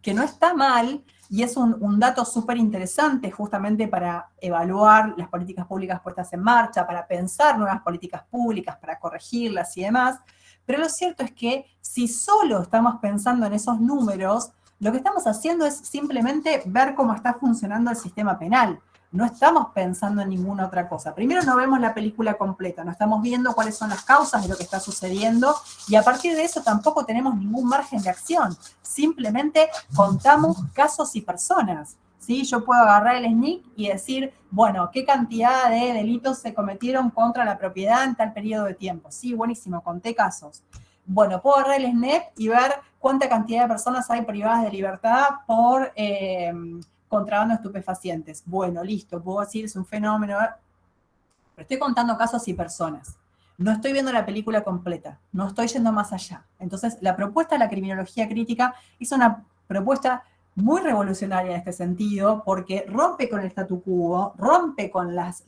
que no está mal, y es un dato súper interesante justamente para evaluar las políticas públicas puestas en marcha, para pensar nuevas políticas públicas, para corregirlas y demás. Pero lo cierto es que si solo estamos pensando en esos números, lo que estamos haciendo es simplemente ver cómo está funcionando el sistema penal. No estamos pensando en ninguna otra cosa. Primero no vemos la película completa, no estamos viendo cuáles son las causas de lo que está sucediendo, y a partir de eso tampoco tenemos ningún margen de acción. Simplemente contamos casos y personas. ¿Sí? Yo puedo agarrar el SNIC y decir, bueno, ¿qué cantidad de delitos se cometieron contra la propiedad en tal periodo de tiempo? Sí, buenísimo, conté casos. Bueno, puedo agarrar el SNEP y ver cuánta cantidad de personas hay privadas de libertad por contrabando de estupefacientes. Bueno, listo, puedo decir, es un fenómeno, pero estoy contando casos y personas. No estoy viendo la película completa, no estoy yendo más allá. Entonces, la propuesta de la criminología crítica es una propuesta muy revolucionaria en este sentido, porque rompe con el statu quo, rompe con las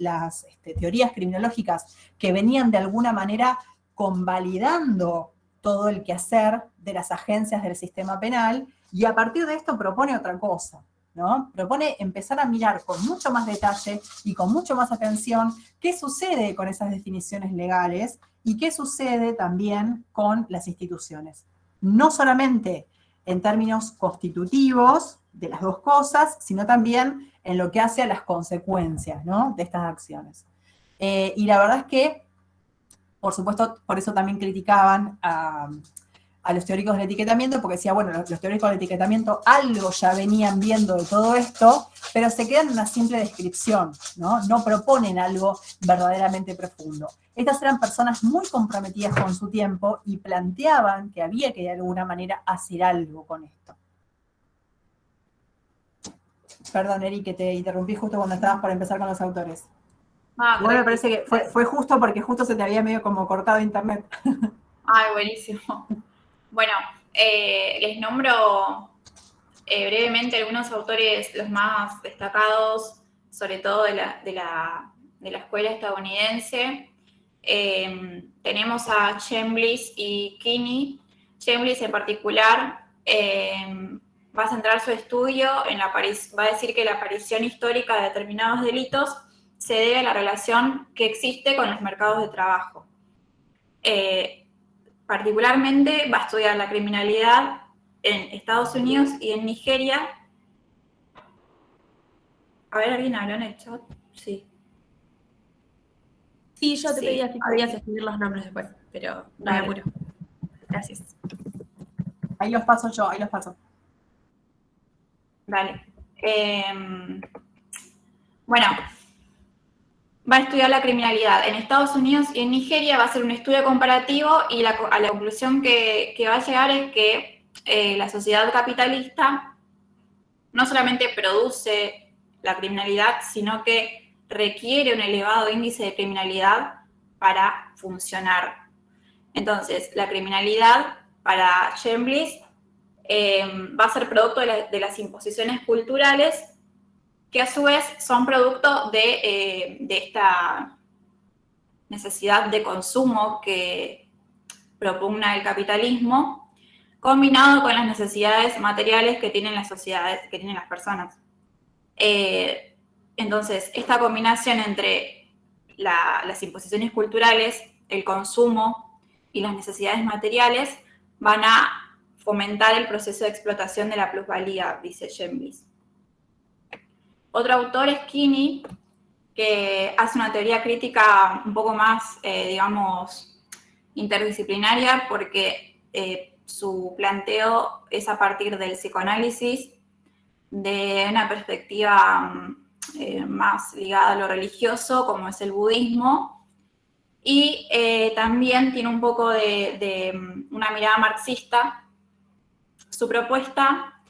teorías criminológicas que venían de alguna manera convalidando todo el quehacer de las agencias del sistema penal, y a partir de esto propone otra cosa, ¿no? Propone empezar a mirar con mucho más detalle y con mucho más atención qué sucede con esas definiciones legales y qué sucede también con las instituciones. No solamente en términos constitutivos de las dos cosas, sino también en lo que hace a las consecuencias, ¿no?, de estas acciones. Y la verdad es que, por supuesto, por eso también criticaban a los teóricos del etiquetamiento, porque decía, bueno, los teóricos del etiquetamiento algo ya venían viendo de todo esto, pero se quedan en una simple descripción, ¿no? No proponen algo verdaderamente profundo. Estas eran personas muy comprometidas con su tiempo y planteaban que había que de alguna manera hacer algo con esto. Perdón, Eri, que te interrumpí justo cuando estabas por empezar con los autores. Igual me parece que fue justo porque justo se te había medio como cortado internet. Ay, buenísimo. Bueno, les nombro brevemente algunos autores, los más destacados, sobre todo de la escuela estadounidense. Tenemos a Chambliss y Kinney. Chambliss en particular va a centrar su estudio va a decir que la aparición histórica de determinados delitos se debe a la relación que existe con los mercados de trabajo. Particularmente va a estudiar la criminalidad en Estados Unidos y en Nigeria. A ver, ¿alguien habló en el chat? Sí. Sí, yo te pedía si podías escribir los nombres después, pero no me apuro. Gracias. Ahí los paso yo, ahí los paso. Dale. Bueno, va a estudiar la criminalidad en Estados Unidos y en Nigeria, va a hacer un estudio comparativo y a la conclusión que va a llegar es que la sociedad capitalista no solamente produce la criminalidad, sino que requiere un elevado índice de criminalidad para funcionar. Entonces, la criminalidad para Chambliss va a ser producto de las imposiciones culturales que a su vez son producto de esta necesidad de consumo que propugna el capitalismo, combinado con las necesidades materiales que tienen las sociedades, que tienen las personas. Entonces, esta combinación entre las imposiciones culturales, el consumo y las necesidades materiales van a fomentar el proceso de explotación de la plusvalía, dice Chambliss. Otro autor es Kinney, que hace una teoría crítica un poco más, digamos, interdisciplinaria, porque su planteo es a partir del psicoanálisis, de una perspectiva más ligada a lo religioso, como es el budismo, y también tiene un poco de una mirada marxista. Su propuesta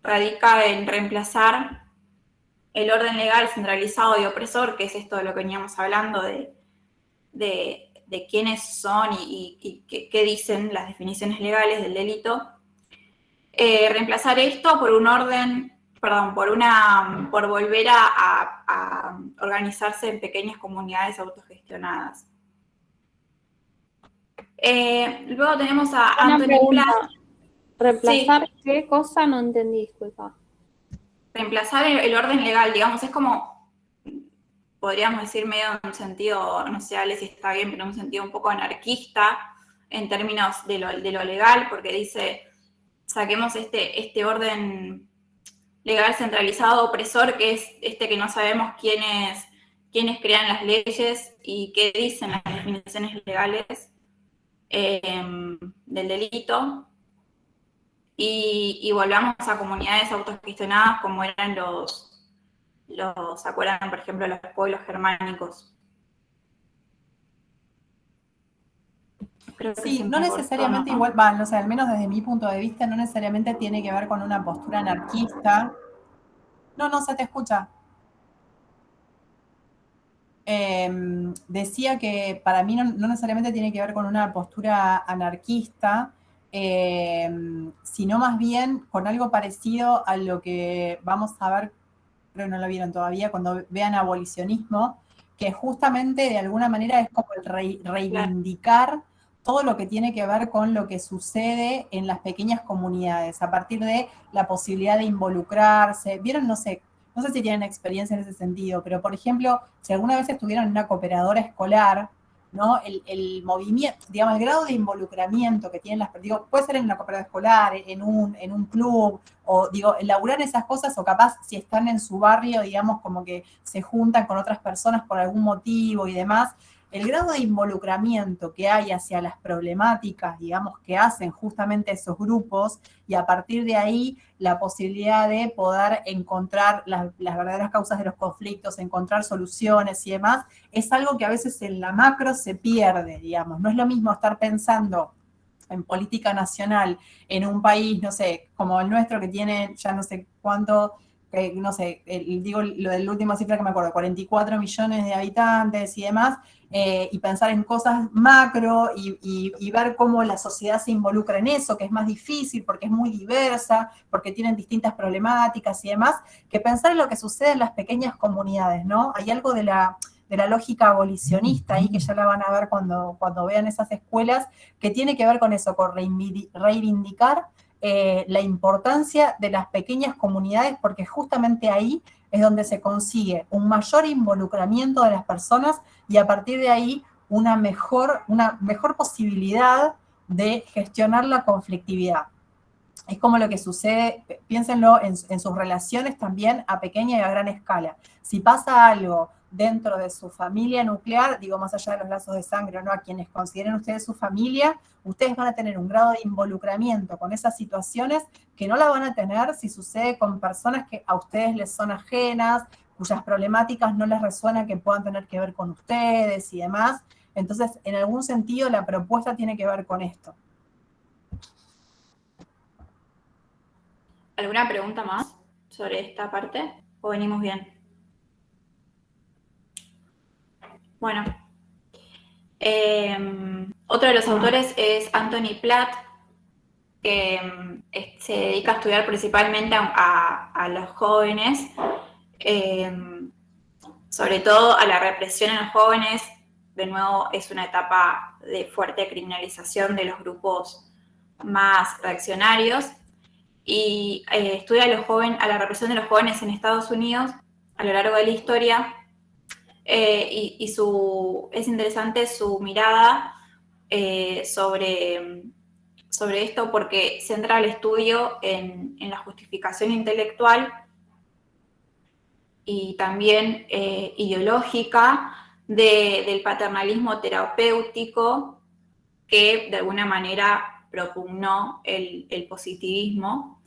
radica en reemplazar el orden legal centralizado y opresor, que es esto de lo que veníamos hablando, de quiénes son y qué dicen las definiciones legales del delito, reemplazar esto por un orden, por volver a organizarse en pequeñas comunidades autogestionadas. Luego tenemos a Anthony Platt. ¿Reemplazar qué cosa? No entendí, disculpa. Reemplazar el orden legal, digamos, es como, podríamos decir medio en un sentido, no sé, Ale, si está bien, pero en un sentido un poco anarquista, en términos de lo legal, porque dice, saquemos este orden legal centralizado, opresor, que es este que no sabemos quiénes crean las leyes y qué dicen las definiciones legales del delito, y volvamos a comunidades autogestionadas como eran ¿se acuerdan, por ejemplo, los pueblos germánicos? Sí, no necesariamente igual, no sé, al menos desde mi punto de vista, no necesariamente tiene que ver con una postura anarquista. No, se te escucha. Decía que para mí no necesariamente tiene que ver con una postura anarquista, sino más bien con algo parecido a lo que vamos a ver, creo que no lo vieron todavía, cuando vean abolicionismo, que justamente de alguna manera es como el reivindicar todo lo que tiene que ver con lo que sucede en las pequeñas comunidades, a partir de la posibilidad de involucrarse. ¿Vieron? No sé si tienen experiencia en ese sentido, pero por ejemplo, si alguna vez estuvieron en una cooperadora escolar, ¿no? El movimiento, digamos, el grado de involucramiento que tienen las personas, digo, puede ser en una cooperativa escolar, en un club, o digo, elaborar esas cosas, o capaz si están en su barrio, digamos, como que se juntan con otras personas por algún motivo y demás, el grado de involucramiento que hay hacia las problemáticas, digamos, que hacen justamente esos grupos, y a partir de ahí la posibilidad de poder encontrar las verdaderas causas de los conflictos, encontrar soluciones y demás, es algo que a veces en la macro se pierde, digamos. No es lo mismo estar pensando en política nacional en un país, no sé, como el nuestro, que tiene ya no sé cuánto, no sé, digo lo de la última cifra que me acuerdo, 44 millones de habitantes y demás, y pensar en cosas macro y ver cómo la sociedad se involucra en eso, que es más difícil porque es muy diversa, porque tienen distintas problemáticas y demás, que pensar en lo que sucede en las pequeñas comunidades, ¿no? Hay algo de la lógica abolicionista ahí, que ya la van a ver cuando vean esas escuelas, que tiene que ver con eso, con reivindicar la importancia de las pequeñas comunidades, porque justamente ahí es donde se consigue un mayor involucramiento de las personas y a partir de ahí una mejor posibilidad de gestionar la conflictividad. Es como lo que sucede, piénsenlo en sus relaciones también a pequeña y a gran escala. Si pasa algo dentro de su familia nuclear, digo, más allá de los lazos de sangre o no, a quienes consideren ustedes su familia, ustedes van a tener un grado de involucramiento con esas situaciones que no la van a tener si sucede con personas que a ustedes les son ajenas, cuyas problemáticas no les resuenan, que puedan tener que ver con ustedes y demás. Entonces, en algún sentido, la propuesta tiene que ver con esto. ¿Alguna pregunta más sobre esta parte? ¿O venimos bien? Bueno. Otro de los autores es Anthony Platt, que se dedica a estudiar principalmente a los jóvenes, sobre todo a la represión en los jóvenes. De nuevo, es una etapa de fuerte criminalización de los grupos más reaccionarios, y estudia a la represión de los jóvenes en Estados Unidos a lo largo de la historia, es interesante su mirada sobre esto, porque centra el estudio en la justificación intelectual y también ideológica del paternalismo terapéutico que de alguna manera propugnó el positivismo.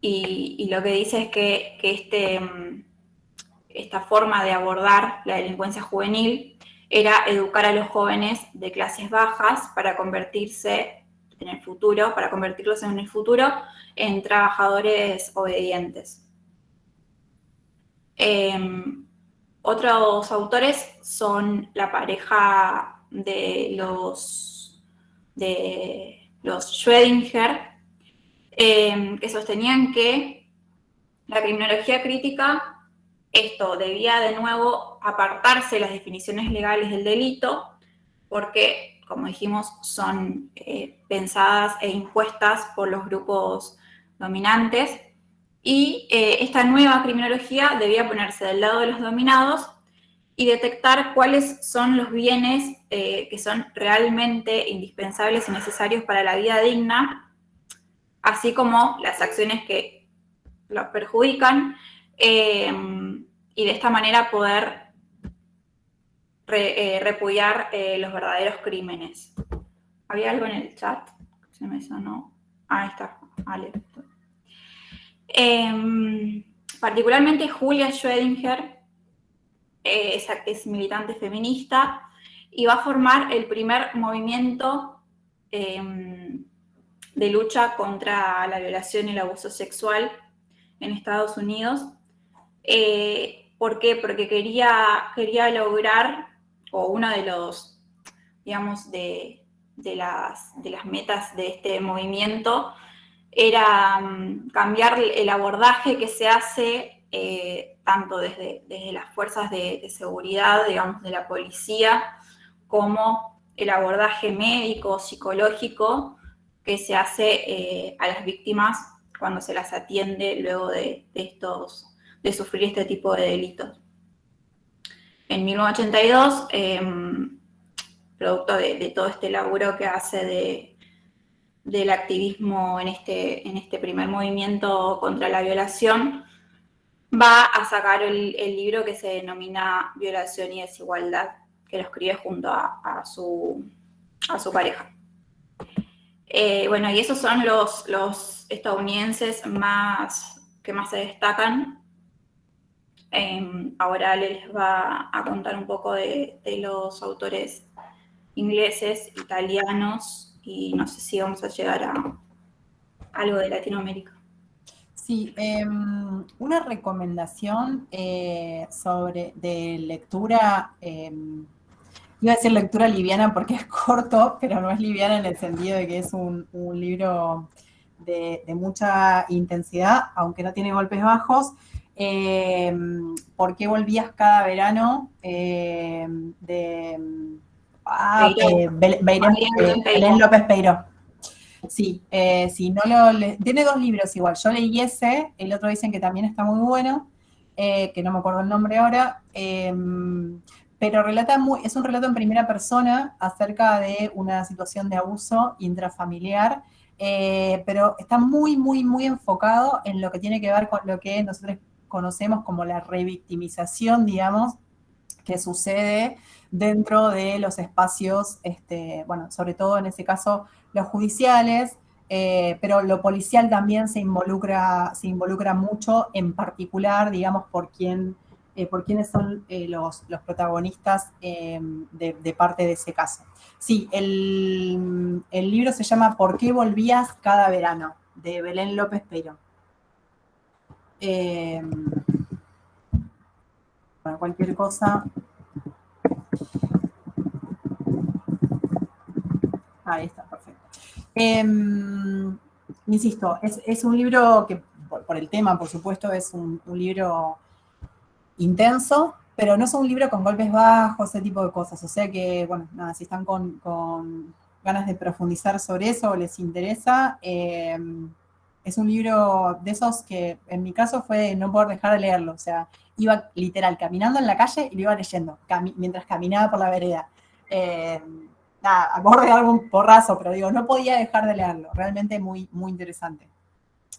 Y lo que dice es que esta forma de abordar la delincuencia juvenil era educar a los jóvenes de clases bajas para convertirlos en el futuro en trabajadores obedientes. Otros autores son la pareja de los Schrödinger, que sostenían que la criminología crítica, esto debía de nuevo apartarse de las definiciones legales del delito, porque, como dijimos, son pensadas e impuestas por los grupos dominantes, y esta nueva criminología debía ponerse del lado de los dominados y detectar cuáles son los bienes que son realmente indispensables y necesarios para la vida digna, así como las acciones que los perjudican, y de esta manera poder repudiar los verdaderos crímenes. ¿Había algo en el chat? Se me sonó. Ahí está. Vale. Particularmente Julia Schrödinger es militante feminista y va a formar el primer movimiento de lucha contra la violación y el abuso sexual en Estados Unidos. ¿Por qué? Porque quería lograr, o uno de los, digamos, de las metas de este movimiento era cambiar el abordaje que se hace tanto desde las fuerzas de seguridad, digamos, de la policía, como el abordaje médico, psicológico, que se hace a las víctimas cuando se las atiende luego de sufrir este tipo de delitos. En 1982, producto de todo este laburo que hace del activismo en este primer movimiento contra la violación, va a sacar el libro que se denomina Violación y Desigualdad, que lo escribe junto a su pareja. Bueno, y esos son los estadounidenses que más se destacan. Ahora les va a contar un poco de los autores ingleses, italianos, y no sé si vamos a llegar a algo de Latinoamérica. Sí, una recomendación de lectura, iba a decir lectura liviana porque es corto, pero no es liviana en el sentido de que es un libro de mucha intensidad, aunque no tiene golpes bajos. ¿Por qué volvías cada verano? Belén López Peiró. Sí, tiene 2 libros igual. Yo leí ese, el otro dicen que también está muy bueno, que no me acuerdo el nombre ahora, pero es un relato en primera persona acerca de una situación de abuso intrafamiliar, pero está muy, muy, muy enfocado en lo que tiene que ver con lo que nosotros conocemos como la revictimización, digamos, que sucede dentro de los espacios, bueno, sobre todo en ese caso los judiciales, pero lo policial también se involucra mucho, en particular, digamos, por quiénes son los protagonistas de parte de ese caso. Sí, el libro se llama ¿Por qué volvías cada verano?, de Belén López Peiró. Bueno, cualquier cosa. Ahí está, perfecto. Insisto, es un libro que, por el tema, por supuesto, es un libro intenso, pero no es un libro con golpes bajos, ese tipo de cosas. O sea que, bueno, nada, si están con ganas de profundizar sobre eso o les interesa, es un libro de esos que en mi caso fue de no poder dejar de leerlo. O sea, iba literal caminando en la calle y lo iba leyendo mientras caminaba por la vereda. Nada, acorde de algún porrazo, pero digo, no podía dejar de leerlo. Realmente muy, muy interesante.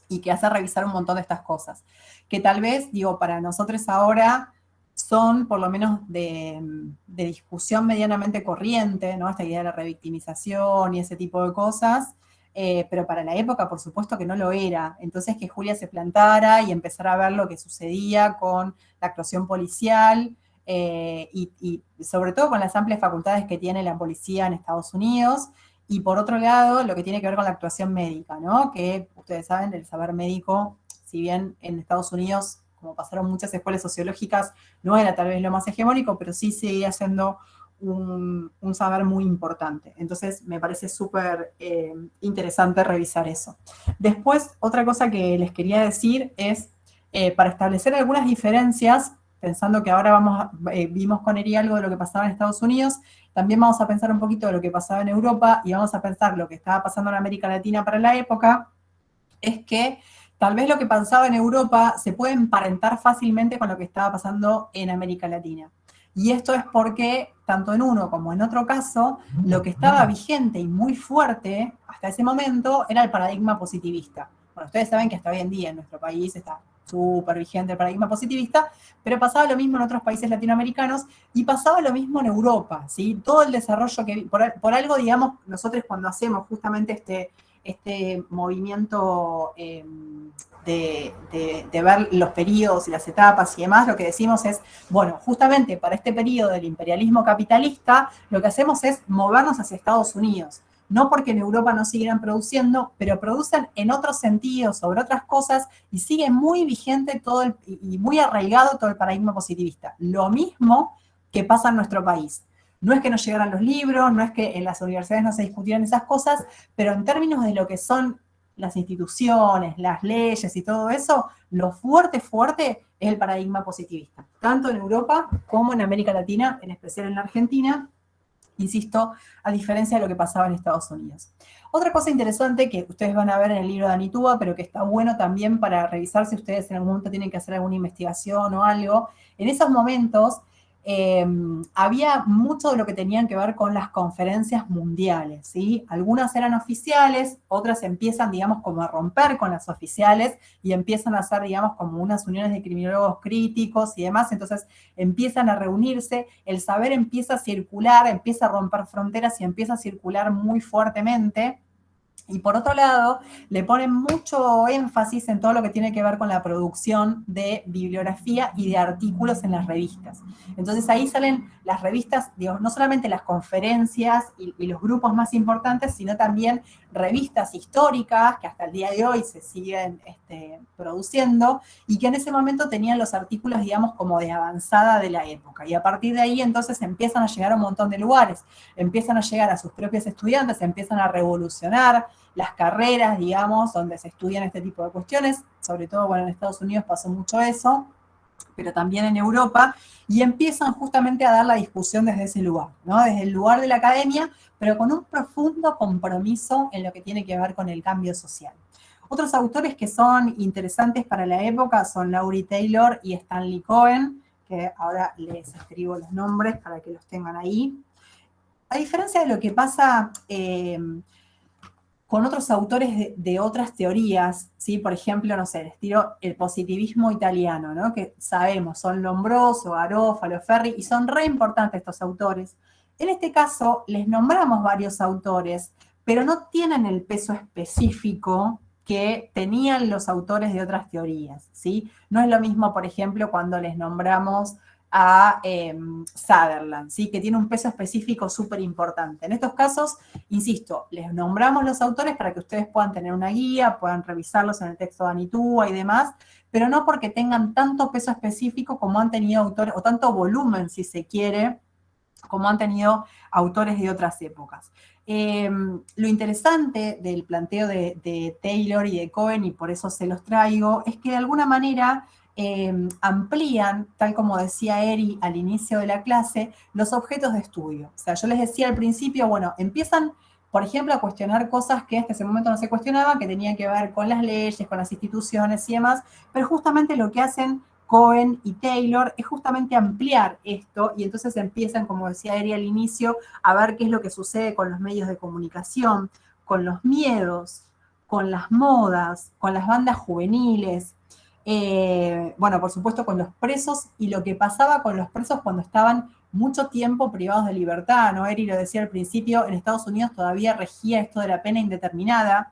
Y que hace revisar un montón de estas cosas. Que tal vez, digo, para nosotros ahora son por lo menos de discusión medianamente corriente, ¿no? Esta idea de la revictimización y ese tipo de cosas. Pero para la época, por supuesto que no lo era. Entonces que Julia se plantara y empezara a ver lo que sucedía con la actuación policial y sobre todo con las amplias facultades que tiene la policía en Estados Unidos, y por otro lado, lo que tiene que ver con la actuación médica, ¿no? Que ustedes saben, el saber médico, si bien en Estados Unidos, como pasaron muchas escuelas sociológicas, no era tal vez lo más hegemónico, pero sí seguía siendo un saber muy importante. Entonces me parece súper interesante revisar eso. Después, otra cosa que les quería decir es, para establecer algunas diferencias, pensando que ahora vimos con Eri algo de lo que pasaba en Estados Unidos, también vamos a pensar un poquito de lo que pasaba en Europa y vamos a pensar lo que estaba pasando en América Latina para la época, es que tal vez lo que pasaba en Europa se puede emparentar fácilmente con lo que estaba pasando en América Latina. Y esto es porque, tanto en uno como en otro caso, lo que estaba vigente y muy fuerte hasta ese momento era el paradigma positivista. Bueno, ustedes saben que hasta hoy en día en nuestro país está súper vigente el paradigma positivista, pero pasaba lo mismo en otros países latinoamericanos y pasaba lo mismo en Europa, ¿sí? Todo el desarrollo que, por algo, digamos, nosotros cuando hacemos justamente este movimiento de ver los periodos y las etapas y demás, lo que decimos es, bueno, justamente para este periodo del imperialismo capitalista, lo que hacemos es movernos hacia Estados Unidos. No porque en Europa no siguieran produciendo, pero producen en otros sentidos, sobre otras cosas, y sigue muy vigente y muy arraigado todo el paradigma positivista. Lo mismo que pasa en nuestro país. No es que no llegaran los libros, no es que en las universidades no se discutieran esas cosas, pero en términos de lo que son las instituciones, las leyes y todo eso, lo fuerte, fuerte es el paradigma positivista, tanto en Europa como en América Latina, en especial en la Argentina, insisto, a diferencia de lo que pasaba en Estados Unidos. Otra cosa interesante que ustedes van a ver en el libro de Anitúa, pero que está bueno también para revisar si ustedes en algún momento tienen que hacer alguna investigación o algo, en esos momentos había mucho de lo que tenían que ver con las conferencias mundiales, ¿sí? Algunas eran oficiales, otras empiezan, digamos, como a romper con las oficiales y empiezan a hacer, digamos, como unas uniones de criminólogos críticos y demás, entonces empiezan a reunirse, el saber empieza a circular, empieza a romper fronteras y empieza a circular muy fuertemente. Y por otro lado, le ponen mucho énfasis en todo lo que tiene que ver con la producción de bibliografía y de artículos en las revistas. Entonces ahí salen las revistas, digo, no solamente las conferencias y los grupos más importantes, sino también revistas históricas que hasta el día de hoy se siguen produciendo y que en ese momento tenían los artículos, digamos, como de avanzada de la época. Y a partir de ahí entonces empiezan a llegar a un montón de lugares, empiezan a llegar a sus propios estudiantes, empiezan a revolucionar las carreras, digamos, donde se estudian este tipo de cuestiones, sobre todo, bueno, en Estados Unidos pasó mucho eso, pero también en Europa, y empiezan justamente a dar la discusión desde ese lugar, ¿no? Desde el lugar de la academia, pero con un profundo compromiso en lo que tiene que ver con el cambio social. Otros autores que son interesantes para la época son Laurie Taylor y Stanley Cohen, que ahora les escribo los nombres para que los tengan ahí. A diferencia de lo que pasa con otros autores de otras teorías, ¿sí? Por ejemplo, no sé, les tiro el positivismo italiano, ¿no? Que sabemos, son Lombroso, Garofalo, Ferri, y son re importantes estos autores. En este caso, les nombramos varios autores, pero no tienen el peso específico que tenían los autores de otras teorías, ¿sí? No es lo mismo, por ejemplo, cuando les nombramos a Sutherland, ¿sí? Que tiene un peso específico súper importante. En estos casos, insisto, les nombramos los autores para que ustedes puedan tener una guía, puedan revisarlos en el texto de Anitúa y demás, pero no porque tengan tanto peso específico como han tenido autores, o tanto volumen, si se quiere, como han tenido autores de otras épocas. Lo interesante del planteo de Taylor y de Cohen, y por eso se los traigo, es que de alguna manera amplían, tal como decía Eri al inicio de la clase, los objetos de estudio. O sea, yo les decía al principio, bueno, empiezan, por ejemplo, a cuestionar cosas que hasta ese momento no se cuestionaban, que tenían que ver con las leyes, con las instituciones y demás, pero justamente lo que hacen Cohen y Taylor es justamente ampliar esto, y entonces empiezan, como decía Eri al inicio, a ver qué es lo que sucede con los medios de comunicación, con los miedos, con las modas, con las bandas juveniles, bueno, por supuesto con los presos y lo que pasaba con los presos cuando estaban mucho tiempo privados de libertad, ¿no? Eri lo decía al principio, en Estados Unidos todavía regía esto de la pena indeterminada.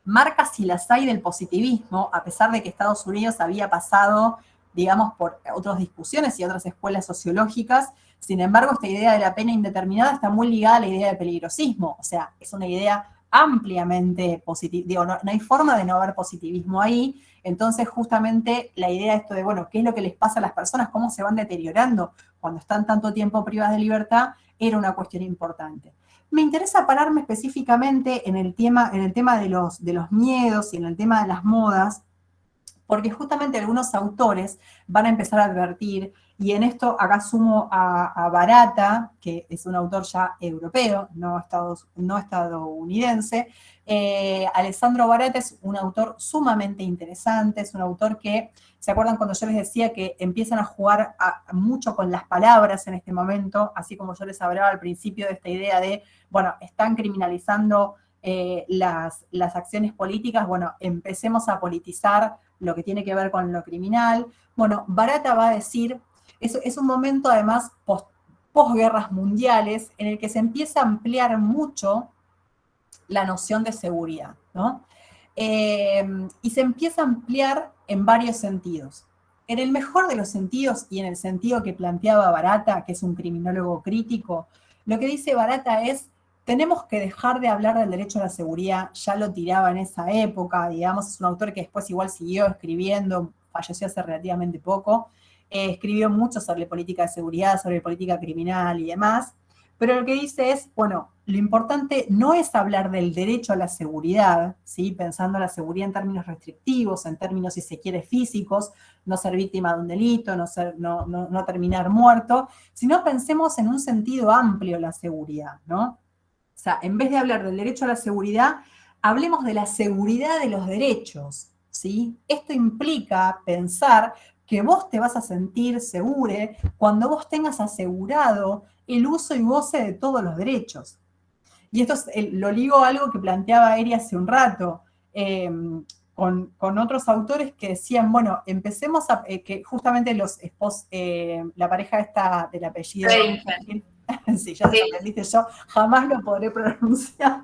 Marcas si las hay del positivismo, a pesar de que Estados Unidos había pasado, digamos, por otras discusiones y otras escuelas sociológicas. Sin embargo, esta idea de la pena indeterminada está muy ligada a la idea de peligrosismo, o sea, es una idea ampliamente positiva, digo, no hay forma de no haber positivismo ahí. Entonces, justamente la idea de esto de, bueno, ¿qué es lo que les pasa a las personas? ¿Cómo se van deteriorando cuando están tanto tiempo privadas de libertad? Era una cuestión importante. Me interesa pararme específicamente en el tema de los miedos y en el tema de las modas, porque justamente algunos autores van a empezar a advertir, y en esto acá sumo a Barata, que es un autor ya europeo, no estadounidense. Alessandro Barata es un autor sumamente interesante, es un autor que, ¿se acuerdan cuando yo les decía que empiezan a jugar mucho con las palabras en este momento? Así como yo les hablaba al principio de esta idea de, bueno, están criminalizando las acciones políticas, bueno, empecemos a politizar lo que tiene que ver con lo criminal. Bueno, Barata va a decir, es un momento además posguerras mundiales en el que se empieza a ampliar mucho la noción de seguridad, ¿no? Y se empieza a ampliar en varios sentidos. En el mejor de los sentidos y en el sentido que planteaba Barata, que es un criminólogo crítico, lo que dice Barata es: tenemos que dejar de hablar del derecho a la seguridad, ya lo tiraba en esa época, digamos, es un autor que después igual siguió escribiendo, falleció hace relativamente poco, escribió mucho sobre política de seguridad, sobre política criminal y demás, pero lo que dice es, bueno, lo importante no es hablar del derecho a la seguridad, ¿sí? Pensando la seguridad en términos restrictivos, en términos, si se quiere, físicos, no ser víctima de un delito, no terminar muerto, sino pensemos en un sentido amplio la seguridad, ¿no? O sea, en vez de hablar del derecho a la seguridad, hablemos de la seguridad de los derechos, ¿sí? Esto implica pensar que vos te vas a sentir segure cuando vos tengas asegurado el uso y goce de todos los derechos. Y esto lo ligo a algo que planteaba Eri hace un rato, con otros autores que decían, bueno, empecemos a, que justamente la pareja esta del apellido, sí, ya se aprendiste, yo jamás lo podré pronunciar,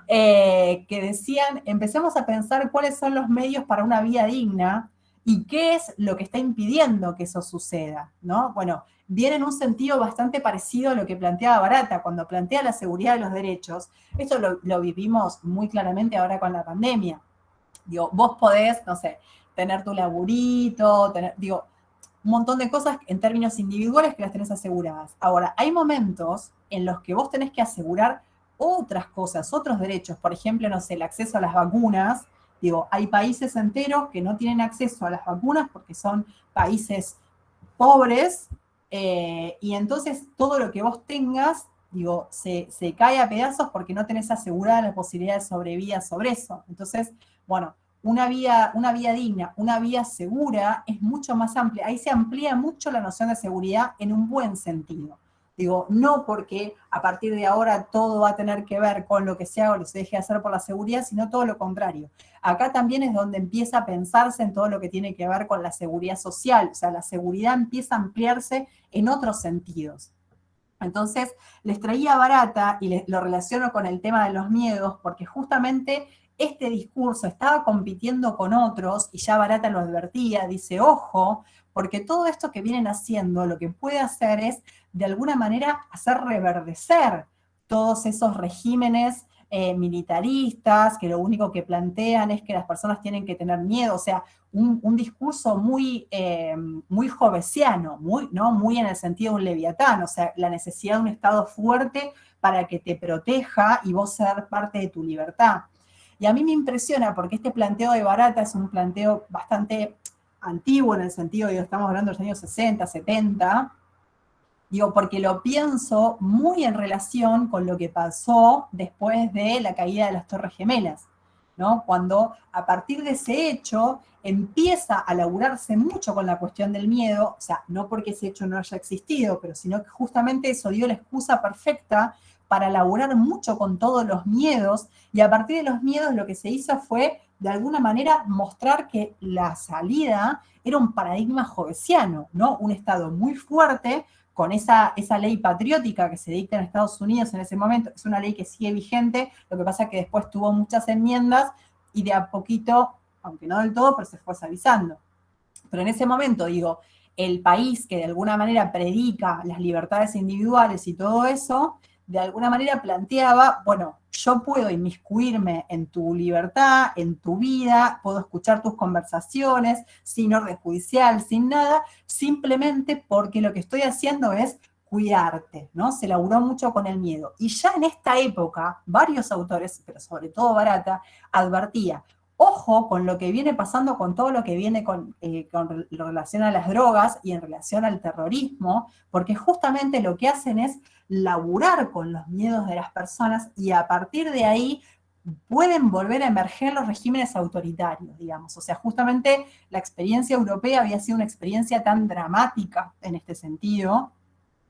que decían, empecemos a pensar cuáles son los medios para una vida digna y qué es lo que está impidiendo que eso suceda, ¿no? Bueno, viene en un sentido bastante parecido a lo que planteaba Barata, cuando plantea la seguridad de los derechos. Esto lo vivimos muy claramente ahora con la pandemia. Digo, vos podés, no sé, tener tu laburito, digo, un montón de cosas en términos individuales que las tenés aseguradas. Ahora, hay momentos en los que vos tenés que asegurar otras cosas, otros derechos. Por ejemplo, no sé, el acceso a las vacunas. Digo, hay países enteros que no tienen acceso a las vacunas porque son países pobres, y entonces todo lo que vos tengas, digo, se cae a pedazos porque no tenés asegurada la posibilidad de sobrevida sobre eso. Entonces, bueno, una vida digna, una vida segura es mucho más amplia. Ahí se amplía mucho la noción de seguridad en un buen sentido. Digo, no porque a partir de ahora todo va a tener que ver con lo que se haga o lo que se deje de hacer por la seguridad, sino todo lo contrario. Acá también es donde empieza a pensarse en todo lo que tiene que ver con la seguridad social, o sea, la seguridad empieza a ampliarse en otros sentidos. Entonces, les traía Barata y lo relaciono con el tema de los miedos, porque justamente este discurso estaba compitiendo con otros, y ya Barata lo advertía, dice, ojo, porque todo esto que vienen haciendo, lo que puede hacer es, de alguna manera, hacer reverdecer todos esos regímenes militaristas, que lo único que plantean es que las personas tienen que tener miedo, o sea, un discurso muy hobbesiano, muy en el sentido de un leviatán, o sea, la necesidad de un Estado fuerte para que te proteja y vos ser parte de tu libertad. Y a mí me impresiona porque este planteo de Barata es un planteo bastante antiguo en el sentido, digo, estamos hablando de los años 60, 70, digo, porque lo pienso muy en relación con lo que pasó después de la caída de las Torres Gemelas, ¿no? Cuando a partir de ese hecho empieza a laburarse mucho con la cuestión del miedo, o sea, no porque ese hecho no haya existido, pero sino que justamente eso dio la excusa perfecta para laburar mucho con todos los miedos, y a partir de los miedos lo que se hizo fue, de alguna manera, mostrar que la salida era un paradigma hobbesiano, ¿no? Un Estado muy fuerte, con esa ley patriótica que se dicta en Estados Unidos en ese momento, es una ley que sigue vigente, lo que pasa es que después tuvo muchas enmiendas, y de a poquito, aunque no del todo, pero se fue suavizando. Pero en ese momento, digo, el país que de alguna manera predica las libertades individuales y todo eso, de alguna manera planteaba, bueno, yo puedo inmiscuirme en tu libertad, en tu vida, puedo escuchar tus conversaciones, sin orden judicial, sin nada, simplemente porque lo que estoy haciendo es cuidarte, ¿no? Se laburó mucho con el miedo. Y ya en esta época, varios autores, pero sobre todo Barata, advertía, ojo con lo que viene pasando, con todo lo que viene con relación a las drogas y en relación al terrorismo, porque justamente lo que hacen es laburar con los miedos de las personas, y a partir de ahí pueden volver a emerger los regímenes autoritarios, digamos. O sea, justamente la experiencia europea había sido una experiencia tan dramática en este sentido,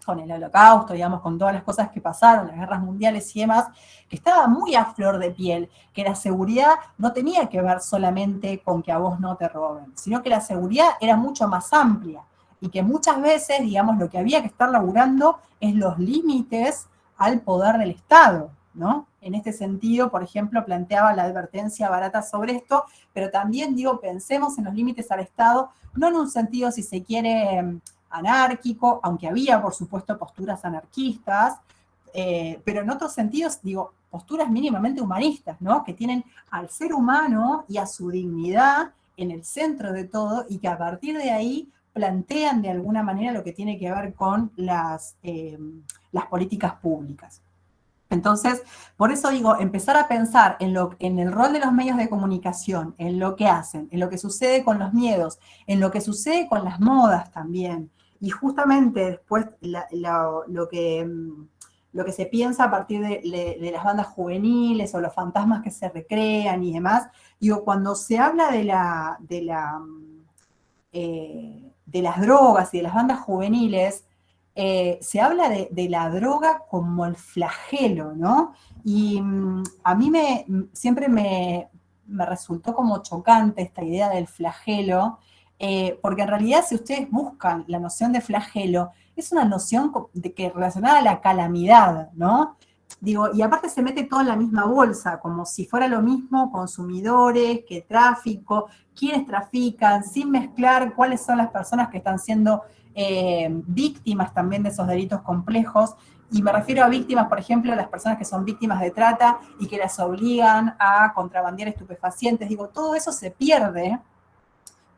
con el Holocausto, digamos, con todas las cosas que pasaron, las guerras mundiales y demás, que estaba muy a flor de piel, que la seguridad no tenía que ver solamente con que a vos no te roben, sino que la seguridad era mucho más amplia, y que muchas veces, digamos, lo que había que estar laburando es los límites al poder del Estado, ¿no? En este sentido, por ejemplo, planteaba la advertencia Barata sobre esto, pero también, digo, pensemos en los límites al Estado, no en un sentido, si se quiere, anárquico, aunque había, por supuesto, posturas anarquistas, pero en otros sentidos, digo, posturas mínimamente humanistas, ¿no? Que tienen al ser humano y a su dignidad en el centro de todo, y que a partir de ahí plantean de alguna manera lo que tiene que ver con las políticas públicas. Entonces, por eso digo, empezar a pensar en el rol de los medios de comunicación, en lo que hacen, en lo que sucede con los miedos, en lo que sucede con las modas también. Y justamente después lo que se piensa a partir de las bandas juveniles o los fantasmas que se recrean y demás, digo, cuando se habla de las drogas y de las bandas juveniles, se habla de la droga como el flagelo, ¿no? Y a mí siempre me resultó como chocante esta idea del flagelo, porque en realidad si ustedes buscan la noción de flagelo, es una noción relacionada a la calamidad, ¿no? Digo, y aparte se mete todo en la misma bolsa, como si fuera lo mismo consumidores que tráfico, quiénes trafican, sin mezclar cuáles son las personas que están siendo víctimas también de esos delitos complejos. Y me refiero a víctimas, por ejemplo, a las personas que son víctimas de trata y que las obligan a contrabandear estupefacientes. Digo, todo eso se pierde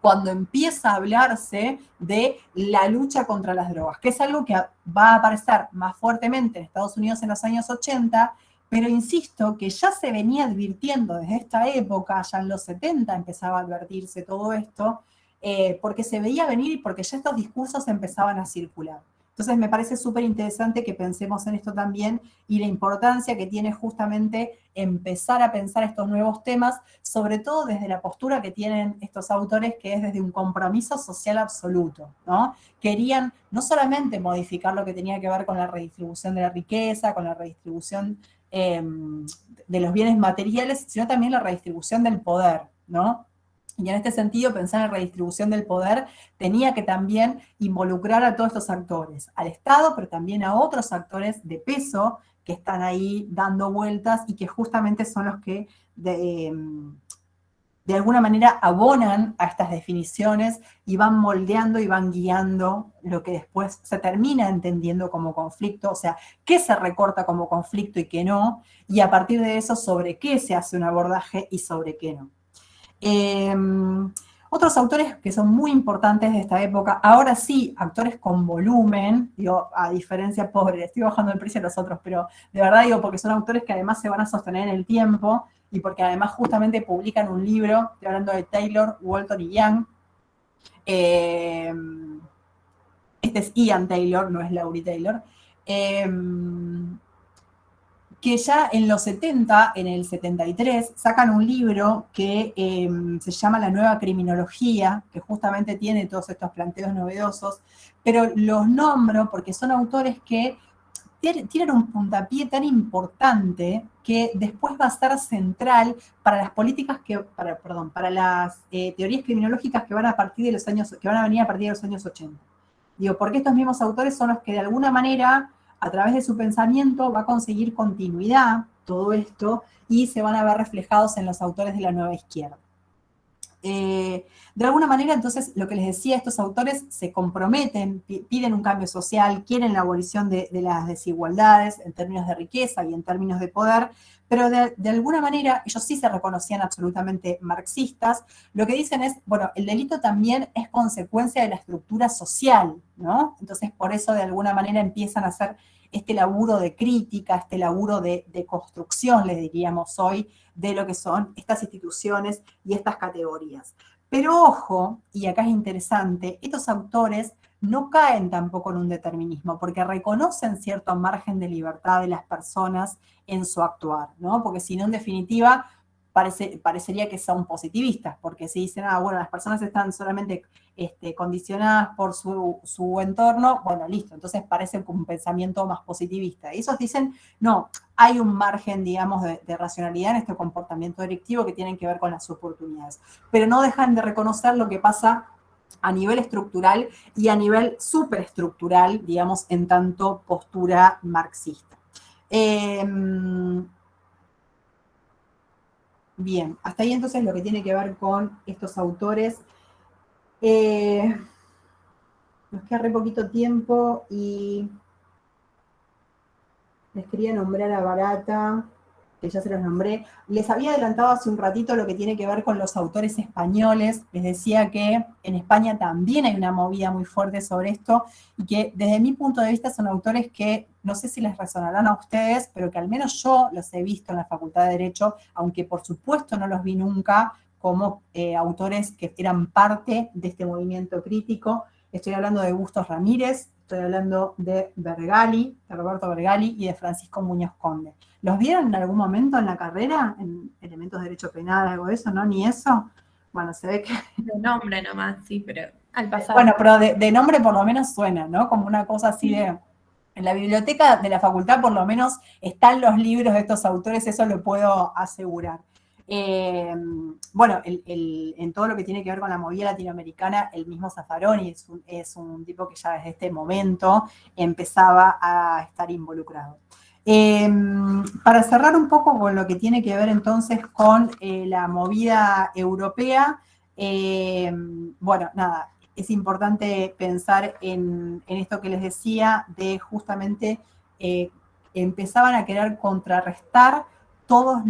cuando empieza a hablarse de la lucha contra las drogas, que es algo que va a aparecer más fuertemente en Estados Unidos en los años 80, pero insisto que ya se venía advirtiendo desde esta época, ya en los 70 empezaba a advertirse todo esto, porque se veía venir y porque ya estos discursos empezaban a circular. Entonces me parece súper interesante que pensemos en esto también y la importancia que tiene justamente empezar a pensar estos nuevos temas, sobre todo desde la postura que tienen estos autores, que es desde un compromiso social absoluto, ¿no? Querían no solamente modificar lo que tenía que ver con la redistribución de la riqueza, con la redistribución de los bienes materiales, sino también la redistribución del poder, ¿no? Y en este sentido, pensar en redistribución del poder tenía que también involucrar a todos estos actores, al Estado, pero también a otros actores de peso que están ahí dando vueltas y que justamente son los que de alguna manera abonan a estas definiciones y van moldeando y van guiando lo que después se termina entendiendo como conflicto, o sea, qué se recorta como conflicto y qué no, y a partir de eso sobre qué se hace un abordaje y sobre qué no. Otros autores que son muy importantes de esta época, ahora sí, actores con volumen, digo, a diferencia, pobre, estoy bajando el precio de los otros, pero de verdad digo, porque son autores que además se van a sostener en el tiempo y porque además justamente publican un libro, estoy hablando de Taylor, Walton y Young. Este es Ian Taylor, no es Laurie Taylor. Que ya en los 70, en el 73, sacan un libro que se llama La Nueva Criminología, que justamente tiene todos estos planteos novedosos, pero los nombro porque son autores que tienen un puntapié tan importante que después va a ser central para las políticas para las teorías criminológicas que van a venir a partir de los años 80. Digo, porque estos mismos autores son los que de alguna manera, a través de su pensamiento, va a conseguir continuidad todo esto y se van a ver reflejados en los autores de la nueva izquierda. De alguna manera, entonces, lo que les decía, estos autores se comprometen, piden un cambio social, quieren la abolición de las desigualdades en términos de riqueza y en términos de poder, pero de alguna manera ellos sí se reconocían absolutamente marxistas. Lo que dicen es, bueno, el delito también es consecuencia de la estructura social, ¿no? Entonces, por eso de alguna manera empiezan a hacer este laburo de crítica, este laburo de construcción, le diríamos hoy, de lo que son estas instituciones y estas categorías. Pero ojo, y acá es interesante, estos autores no caen tampoco en un determinismo, porque reconocen cierto margen de libertad de las personas en su actuar, ¿no? Porque si no, en definitiva, parecería que son positivistas, porque si dicen, bueno, las personas están solamente condicionadas por su entorno, bueno, listo, entonces parece un pensamiento más positivista. Y esos dicen, no, hay un margen, digamos, de racionalidad en este comportamiento delictivo que tienen que ver con las oportunidades, pero no dejan de reconocer lo que pasa a nivel estructural y a nivel superestructural, digamos, en tanto postura marxista. Bien, hasta ahí entonces lo que tiene que ver con estos autores. Nos queda re poquito tiempo y les quería nombrar a Barata. que ya se los nombré. Les había adelantado hace un ratito lo que tiene que ver con los autores españoles. Les decía que en España también hay una movida muy fuerte sobre esto y que desde mi punto de vista son autores que no sé si les resonarán a ustedes, pero que al menos yo los he visto en la Facultad de Derecho, aunque por supuesto no los vi nunca como autores que eran parte de este movimiento crítico. Estoy hablando de Bustos Ramírez, estoy hablando de Vergali, de Roberto Vergali y de Francisco Muñoz Conde. ¿Los vieron en algún momento en la carrera? ¿En elementos de derecho penal, algo de eso? ¿No? ¿Ni eso? Bueno, se ve que... De nombre nomás, sí, pero al pasar. Bueno, pero de nombre por lo menos suena, ¿no? Como una cosa así de... En la biblioteca de la facultad por lo menos están los libros de estos autores, eso lo puedo asegurar. Bueno, en todo lo que tiene que ver con la movida latinoamericana, el mismo Zaffaroni es un tipo que ya desde este momento empezaba a estar involucrado. Para cerrar un poco con lo que tiene que ver entonces con la movida europea, bueno, nada, es importante pensar en esto que les decía de justamente empezaban a querer contrarrestar todos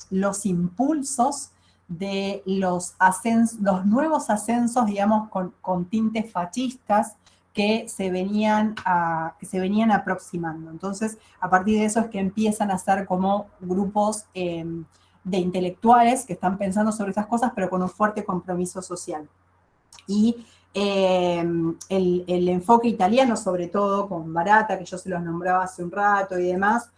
los impulsos de los nuevos ascensos, digamos, con tintes fascistas que se venían aproximando. Entonces, a partir de eso es que empiezan a ser como grupos de intelectuales que están pensando sobre estas cosas, pero con un fuerte compromiso social. Y el enfoque italiano, sobre todo con Barata, que yo se los nombraba hace un rato y demás,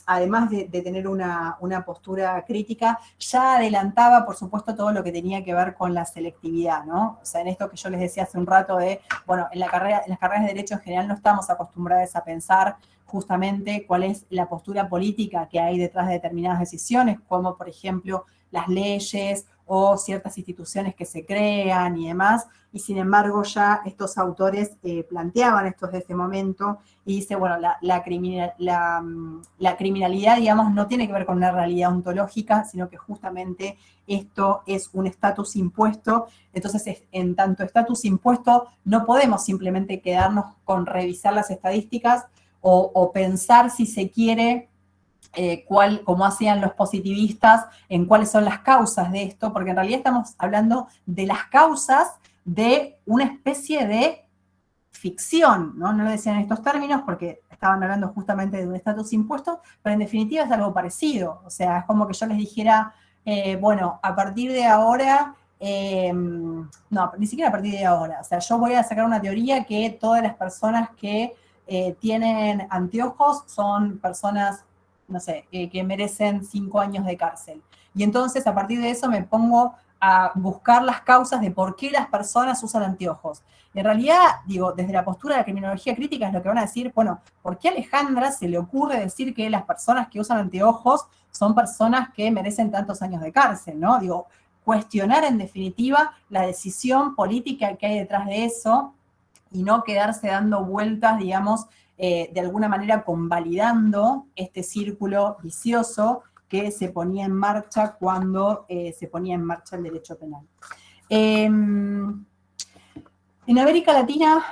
además de tener una postura crítica, ya adelantaba, por supuesto, todo lo que tenía que ver con la selectividad, ¿no? O sea, en esto que yo les decía hace un rato de, bueno, en las carreras de Derecho en general no estamos acostumbrados a pensar justamente cuál es la postura política que hay detrás de determinadas decisiones, como, por ejemplo, las leyes o ciertas instituciones que se crean y demás, y sin embargo ya estos autores planteaban esto desde ese momento, y dice, bueno, la criminalidad, digamos, no tiene que ver con una realidad ontológica, sino que justamente esto es un estatus impuesto. Entonces, en tanto estatus impuesto, no podemos simplemente quedarnos con revisar las estadísticas o pensar, si se quiere, como hacían los positivistas, en cuáles son las causas de esto, porque en realidad estamos hablando de las causas de una especie de ficción, ¿no? No lo decían en estos términos porque estaban hablando justamente de un estatus impuesto, pero en definitiva es algo parecido. O sea, es como que yo les dijera, bueno, a partir de ahora, no, ni siquiera a partir de ahora, o sea, yo voy a sacar una teoría que todas las personas que tienen anteojos son personas, no sé, que merecen 5 años de cárcel. Y entonces, a partir de eso, me pongo a buscar las causas de por qué las personas usan anteojos. Y en realidad, digo, desde la postura de la criminología crítica es lo que van a decir, bueno, ¿por qué a Alejandra se le ocurre decir que las personas que usan anteojos son personas que merecen tantos años de cárcel, ¿no? Digo, cuestionar en definitiva la decisión política que hay detrás de eso y no quedarse dando vueltas, digamos, de alguna manera convalidando este círculo vicioso que se ponía en marcha cuando se ponía en marcha el derecho penal. En América Latina,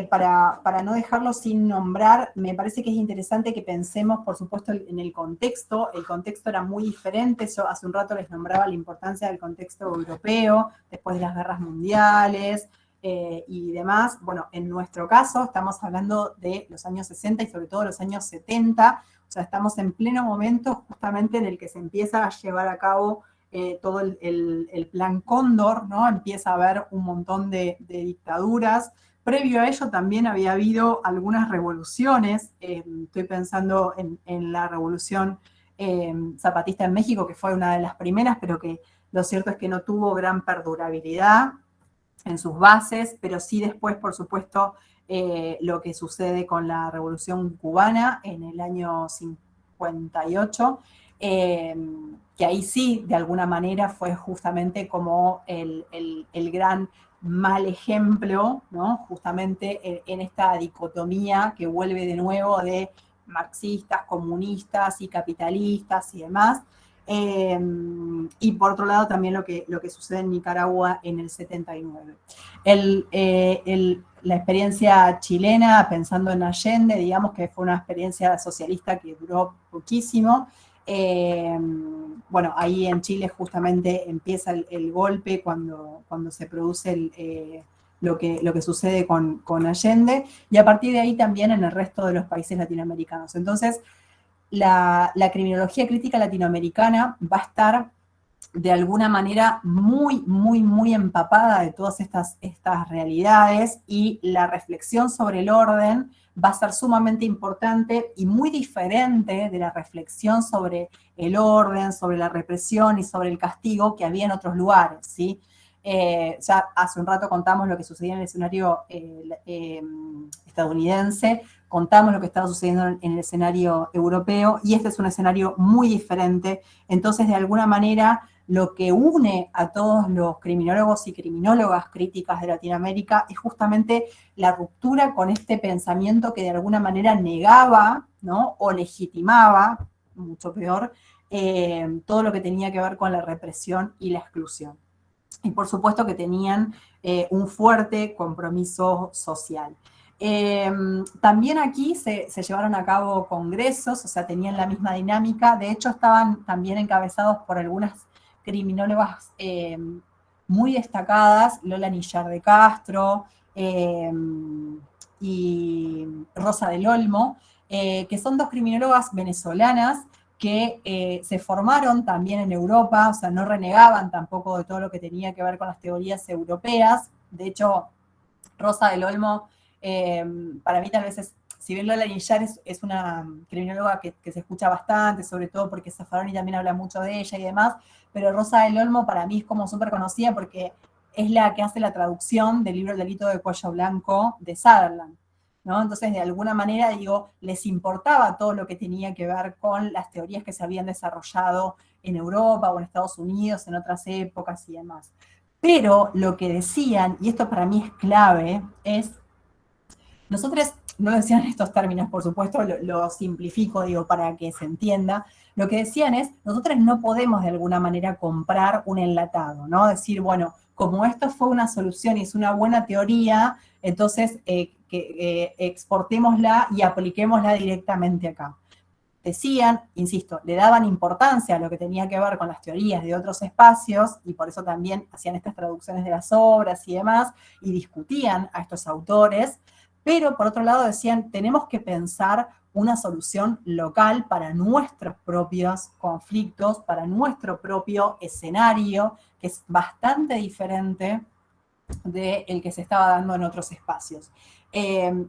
para no dejarlo sin nombrar, me parece que es interesante que pensemos, por supuesto, en el contexto. El contexto era muy diferente. Yo hace un rato les nombraba la importancia del contexto europeo, después de las guerras mundiales y demás. Bueno, en nuestro caso estamos hablando de los años 60 y sobre todo los años 70. O sea, estamos en pleno momento justamente en el que se empieza a llevar a cabo todo el plan Cóndor, ¿no? Empieza a haber un montón de dictaduras. Previo a ello también había habido algunas revoluciones. Estoy pensando en la revolución zapatista en México, que fue una de las primeras, pero que lo cierto es que no tuvo gran perdurabilidad en sus bases, pero sí después, por supuesto, lo que sucede con la Revolución Cubana en el año 58, que ahí sí, de alguna manera, fue justamente como el gran mal ejemplo, ¿no? Justamente en esta dicotomía que vuelve de nuevo de marxistas, comunistas y capitalistas y demás. Y por otro lado también lo que sucede en Nicaragua en el 79. La experiencia chilena, pensando en Allende, digamos que fue una experiencia socialista que duró poquísimo. Bueno, ahí en Chile justamente empieza el golpe cuando se produce lo que sucede con Allende, y a partir de ahí también en el resto de los países latinoamericanos. Entonces, la criminología crítica latinoamericana va a estar de alguna manera muy, muy, muy empapada de todas estas realidades, y la reflexión sobre el orden va a ser sumamente importante y muy diferente de la reflexión sobre el orden, sobre la represión y sobre el castigo que había en otros lugares, ¿sí? Ya hace un rato contamos lo que sucedía en el escenario estadounidense, contamos lo que estaba sucediendo en el escenario europeo, y este es un escenario muy diferente. Entonces, de alguna manera, lo que une a todos los criminólogos y criminólogas críticas de Latinoamérica es justamente la ruptura con este pensamiento que de alguna manera negaba, ¿no?, o legitimaba, mucho peor, todo lo que tenía que ver con la represión y la exclusión. Y por supuesto que tenían un fuerte compromiso social. También aquí se llevaron a cabo congresos, o sea, tenían la misma dinámica. De hecho, estaban también encabezados por algunas criminólogas muy destacadas, Lola Nillar de Castro y Rosa del Olmo, que son dos criminólogas venezolanas que se formaron también en Europa, o sea, no renegaban tampoco de todo lo que tenía que ver con las teorías europeas. De hecho, Rosa del Olmo, para mí tal vez si bien Lola Nillar es una criminóloga que se escucha bastante, sobre todo porque Zaffaroni también habla mucho de ella y demás, pero Rosa del Olmo para mí es como súper conocida porque es la que hace la traducción del libro El delito de cuello blanco de Sutherland, ¿no? Entonces, de alguna manera, digo, les importaba todo lo que tenía que ver con las teorías que se habían desarrollado en Europa o en Estados Unidos en otras épocas y demás. Pero lo que decían, y esto para mí es clave, es, nosotros, no decían estos términos, por supuesto, lo simplifico, digo, para que se entienda, lo que decían es, nosotros no podemos de alguna manera comprar un enlatado, ¿no? Decir, bueno, como esto fue una solución y es una buena teoría, entonces exportémosla y apliquémosla directamente acá. Decían, insisto, le daban importancia a lo que tenía que ver con las teorías de otros espacios, y por eso también hacían estas traducciones de las obras y demás, y discutían a estos autores, pero por otro lado decían, tenemos que pensar una solución local para nuestros propios conflictos, para nuestro propio escenario, que es bastante diferente del que se estaba dando en otros espacios.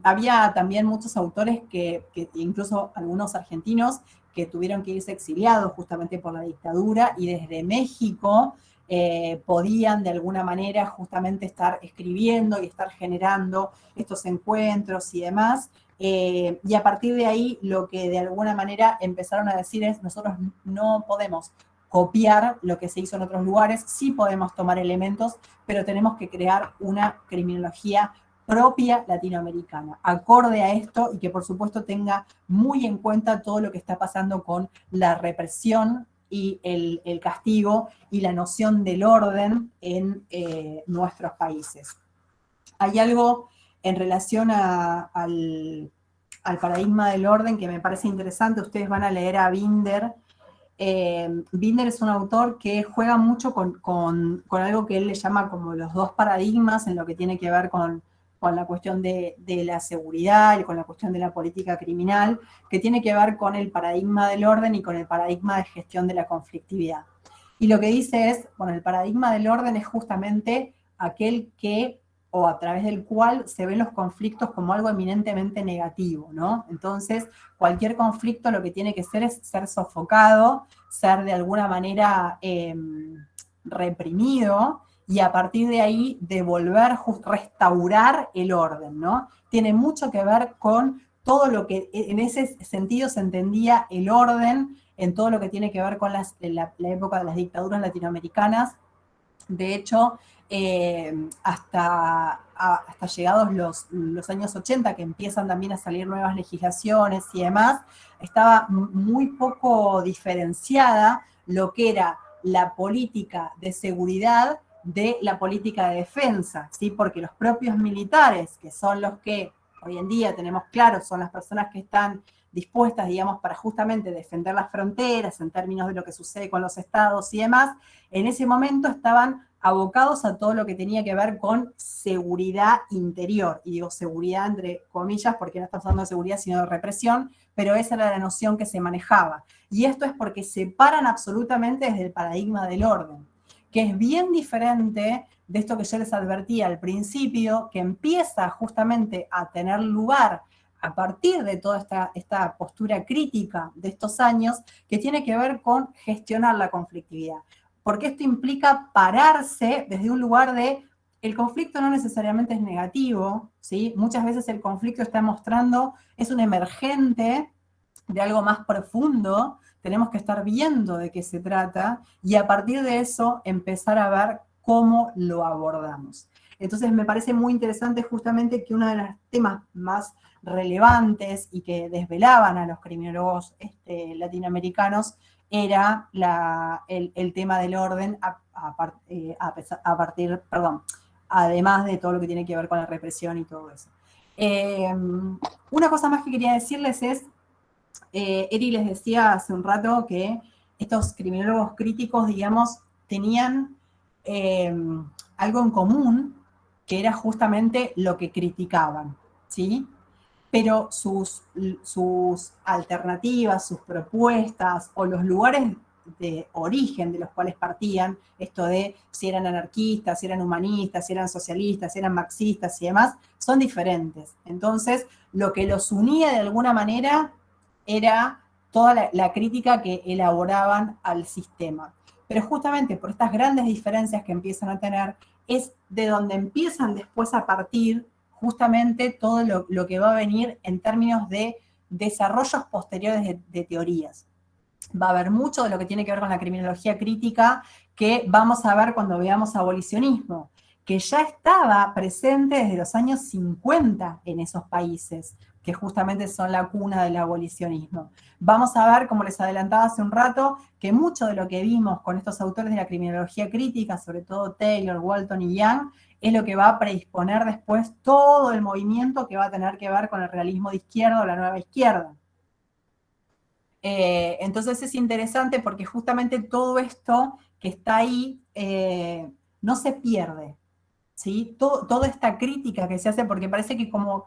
Había también muchos autores que incluso algunos argentinos, que tuvieron que irse exiliados justamente por la dictadura, y desde México podían de alguna manera justamente estar escribiendo y estar generando estos encuentros y demás. Y a partir de ahí lo que de alguna manera empezaron a decir es, nosotros no podemos copiar lo que se hizo en otros lugares, sí podemos tomar elementos, pero tenemos que crear una criminología propia latinoamericana, acorde a esto, y que por supuesto tenga muy en cuenta todo lo que está pasando con la represión y el castigo y la noción del orden en nuestros países. Hay algo en relación al paradigma del orden que me parece interesante. Ustedes van a leer a Binder. Binder es un autor que juega mucho con algo que él le llama como los dos paradigmas en lo que tiene que ver con la cuestión de la seguridad y con la cuestión de la política criminal, que tiene que ver con el paradigma del orden y con el paradigma de gestión de la conflictividad. Y lo que dice es, bueno, el paradigma del orden es justamente aquel que, o a través del cual se ven los conflictos como algo eminentemente negativo, ¿no? Entonces, cualquier conflicto lo que tiene que ser es ser sofocado, ser de alguna manera reprimido, y a partir de ahí devolver, restaurar el orden, ¿no? Tiene mucho que ver con todo lo que en ese sentido se entendía el orden, en todo lo que tiene que ver con la época de las dictaduras latinoamericanas. De hecho, hasta llegados los años 80, que empiezan también a salir nuevas legislaciones y demás, estaba muy poco diferenciada lo que era la política de seguridad de la política de defensa, ¿sí? Porque los propios militares, que son los que hoy en día tenemos claro, son las personas que están dispuestas, digamos, para justamente defender las fronteras en términos de lo que sucede con los estados y demás, en ese momento estaban abocados a todo lo que tenía que ver con seguridad interior. Y digo seguridad entre comillas porque no estamos hablando de seguridad sino de represión, pero esa era la noción que se manejaba. Y esto es porque separan absolutamente desde el paradigma del orden, que es bien diferente de esto que yo les advertía al principio, que empieza justamente a tener lugar a partir de toda esta postura crítica de estos años, que tiene que ver con gestionar la conflictividad. Porque esto implica pararse desde un lugar de, el conflicto no necesariamente es negativo, ¿sí? Muchas veces el conflicto está mostrando, es un emergente de algo más profundo, tenemos que estar viendo de qué se trata, y a partir de eso empezar a ver cómo lo abordamos. Entonces me parece muy interesante justamente que uno de los temas más relevantes y que desvelaban a los criminólogos latinoamericanos era el tema del orden además de todo lo que tiene que ver con la represión y todo eso. Una cosa más que quería decirles es, Eri les decía hace un rato que estos criminólogos críticos, digamos, tenían algo en común, que era justamente lo que criticaban, ¿sí? Pero sus alternativas, sus propuestas o los lugares de origen de los cuales partían, esto de si eran anarquistas, si eran humanistas, si eran socialistas, si eran marxistas y demás, son diferentes. Entonces, lo que los unía de alguna manera era toda la crítica que elaboraban al sistema. Pero justamente por estas grandes diferencias que empiezan a tener, es de donde empiezan después a partir justamente todo lo que va a venir en términos de desarrollos posteriores de teorías. Va a haber mucho de lo que tiene que ver con la criminología crítica que vamos a ver cuando veamos abolicionismo, que ya estaba presente desde los años 50 en esos países, que justamente son la cuna del abolicionismo. Vamos a ver, como les adelantaba hace un rato, que mucho de lo que vimos con estos autores de la criminología crítica, sobre todo Taylor, Walton y Young, es lo que va a predisponer después todo el movimiento que va a tener que ver con el realismo de izquierda o la nueva izquierda. Entonces es interesante porque justamente todo esto que está ahí no se pierde, ¿sí? Toda esta crítica que se hace, porque parece que como,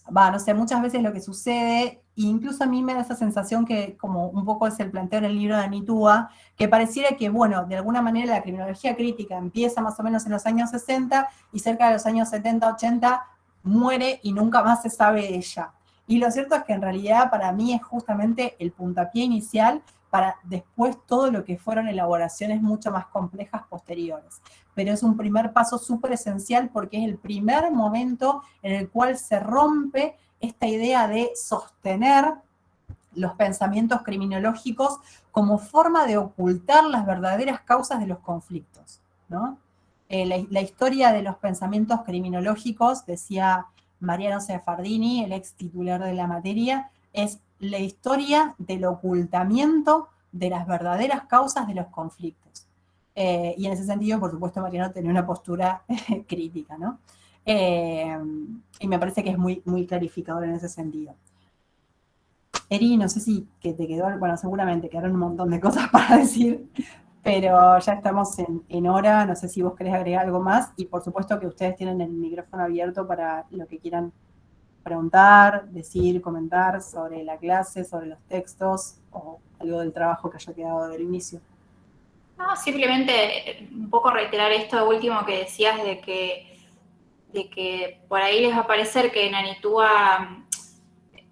no sé, muchas veces lo que sucede, incluso a mí me da esa sensación que como un poco es el planteo en el libro de Anitúa, que pareciera que, bueno, de alguna manera la criminología crítica empieza más o menos en los años 60 y cerca de los años 70, 80 muere y nunca más se sabe de ella. Y lo cierto es que en realidad para mí es justamente el puntapié inicial para después todo lo que fueron elaboraciones mucho más complejas posteriores. Pero es un primer paso súper esencial porque es el primer momento en el cual se rompe esta idea de sostener los pensamientos criminológicos como forma de ocultar las verdaderas causas de los conflictos, ¿no? La historia de los pensamientos criminológicos, decía Mariano Sefardini, el ex titular de la materia, es la historia del ocultamiento de las verdaderas causas de los conflictos. Y en ese sentido, por supuesto, Mariano tenía una postura crítica, ¿no? Y me parece que es muy, muy clarificador en ese sentido. Eri, no sé si que te quedó, bueno, seguramente quedaron un montón de cosas para decir, pero ya estamos en hora, no sé si vos querés agregar algo más, y por supuesto que ustedes tienen el micrófono abierto para lo que quieran preguntar, decir, comentar sobre la clase, sobre los textos, o algo del trabajo que haya quedado del inicio. No, simplemente un poco reiterar esto último que decías de que por ahí les va a parecer que en Anitúa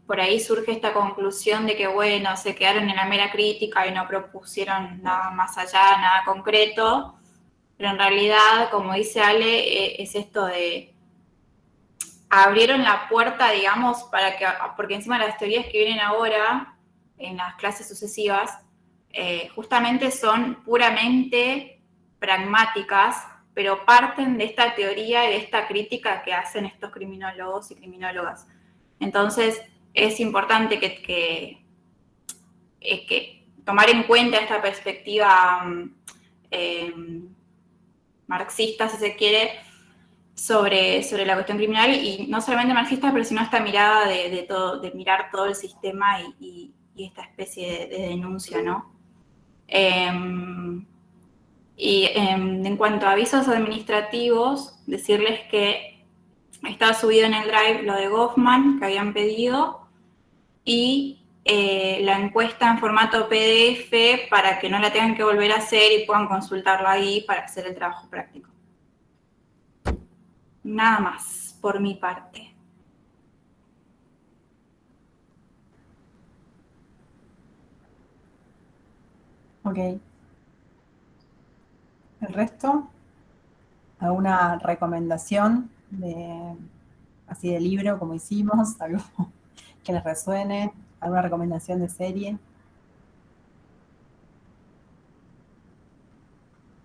por ahí surge esta conclusión de que, bueno, se quedaron en la mera crítica y no propusieron nada más allá, nada concreto, pero en realidad, como dice Ale, es esto de abrieron la puerta, digamos, para que, porque encima las teorías que vienen ahora, en las clases sucesivas, justamente son puramente pragmáticas, pero parten de esta teoría y de esta crítica que hacen estos criminólogos y criminólogas. Entonces, es importante que tomar en cuenta esta perspectiva marxista, si se quiere, sobre la cuestión criminal, y no solamente marxista, pero sino esta mirada de mirar todo el sistema y esta especie de denuncia, ¿no? Y en cuanto a avisos administrativos, decirles que está subido en el Drive lo de Goffman que habían pedido, y la encuesta en formato PDF para que no la tengan que volver a hacer y puedan consultarla ahí para hacer el trabajo práctico. Nada más por mi parte. Ok. ¿El resto? ¿Alguna recomendación así de libro como hicimos? ¿Algo que les resuene? ¿Alguna recomendación de serie?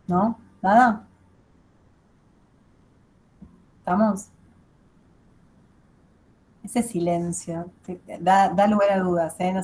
¿No? ¿Nada? ¿Estamos? Ese silencio da lugar a dudas, ¿eh? No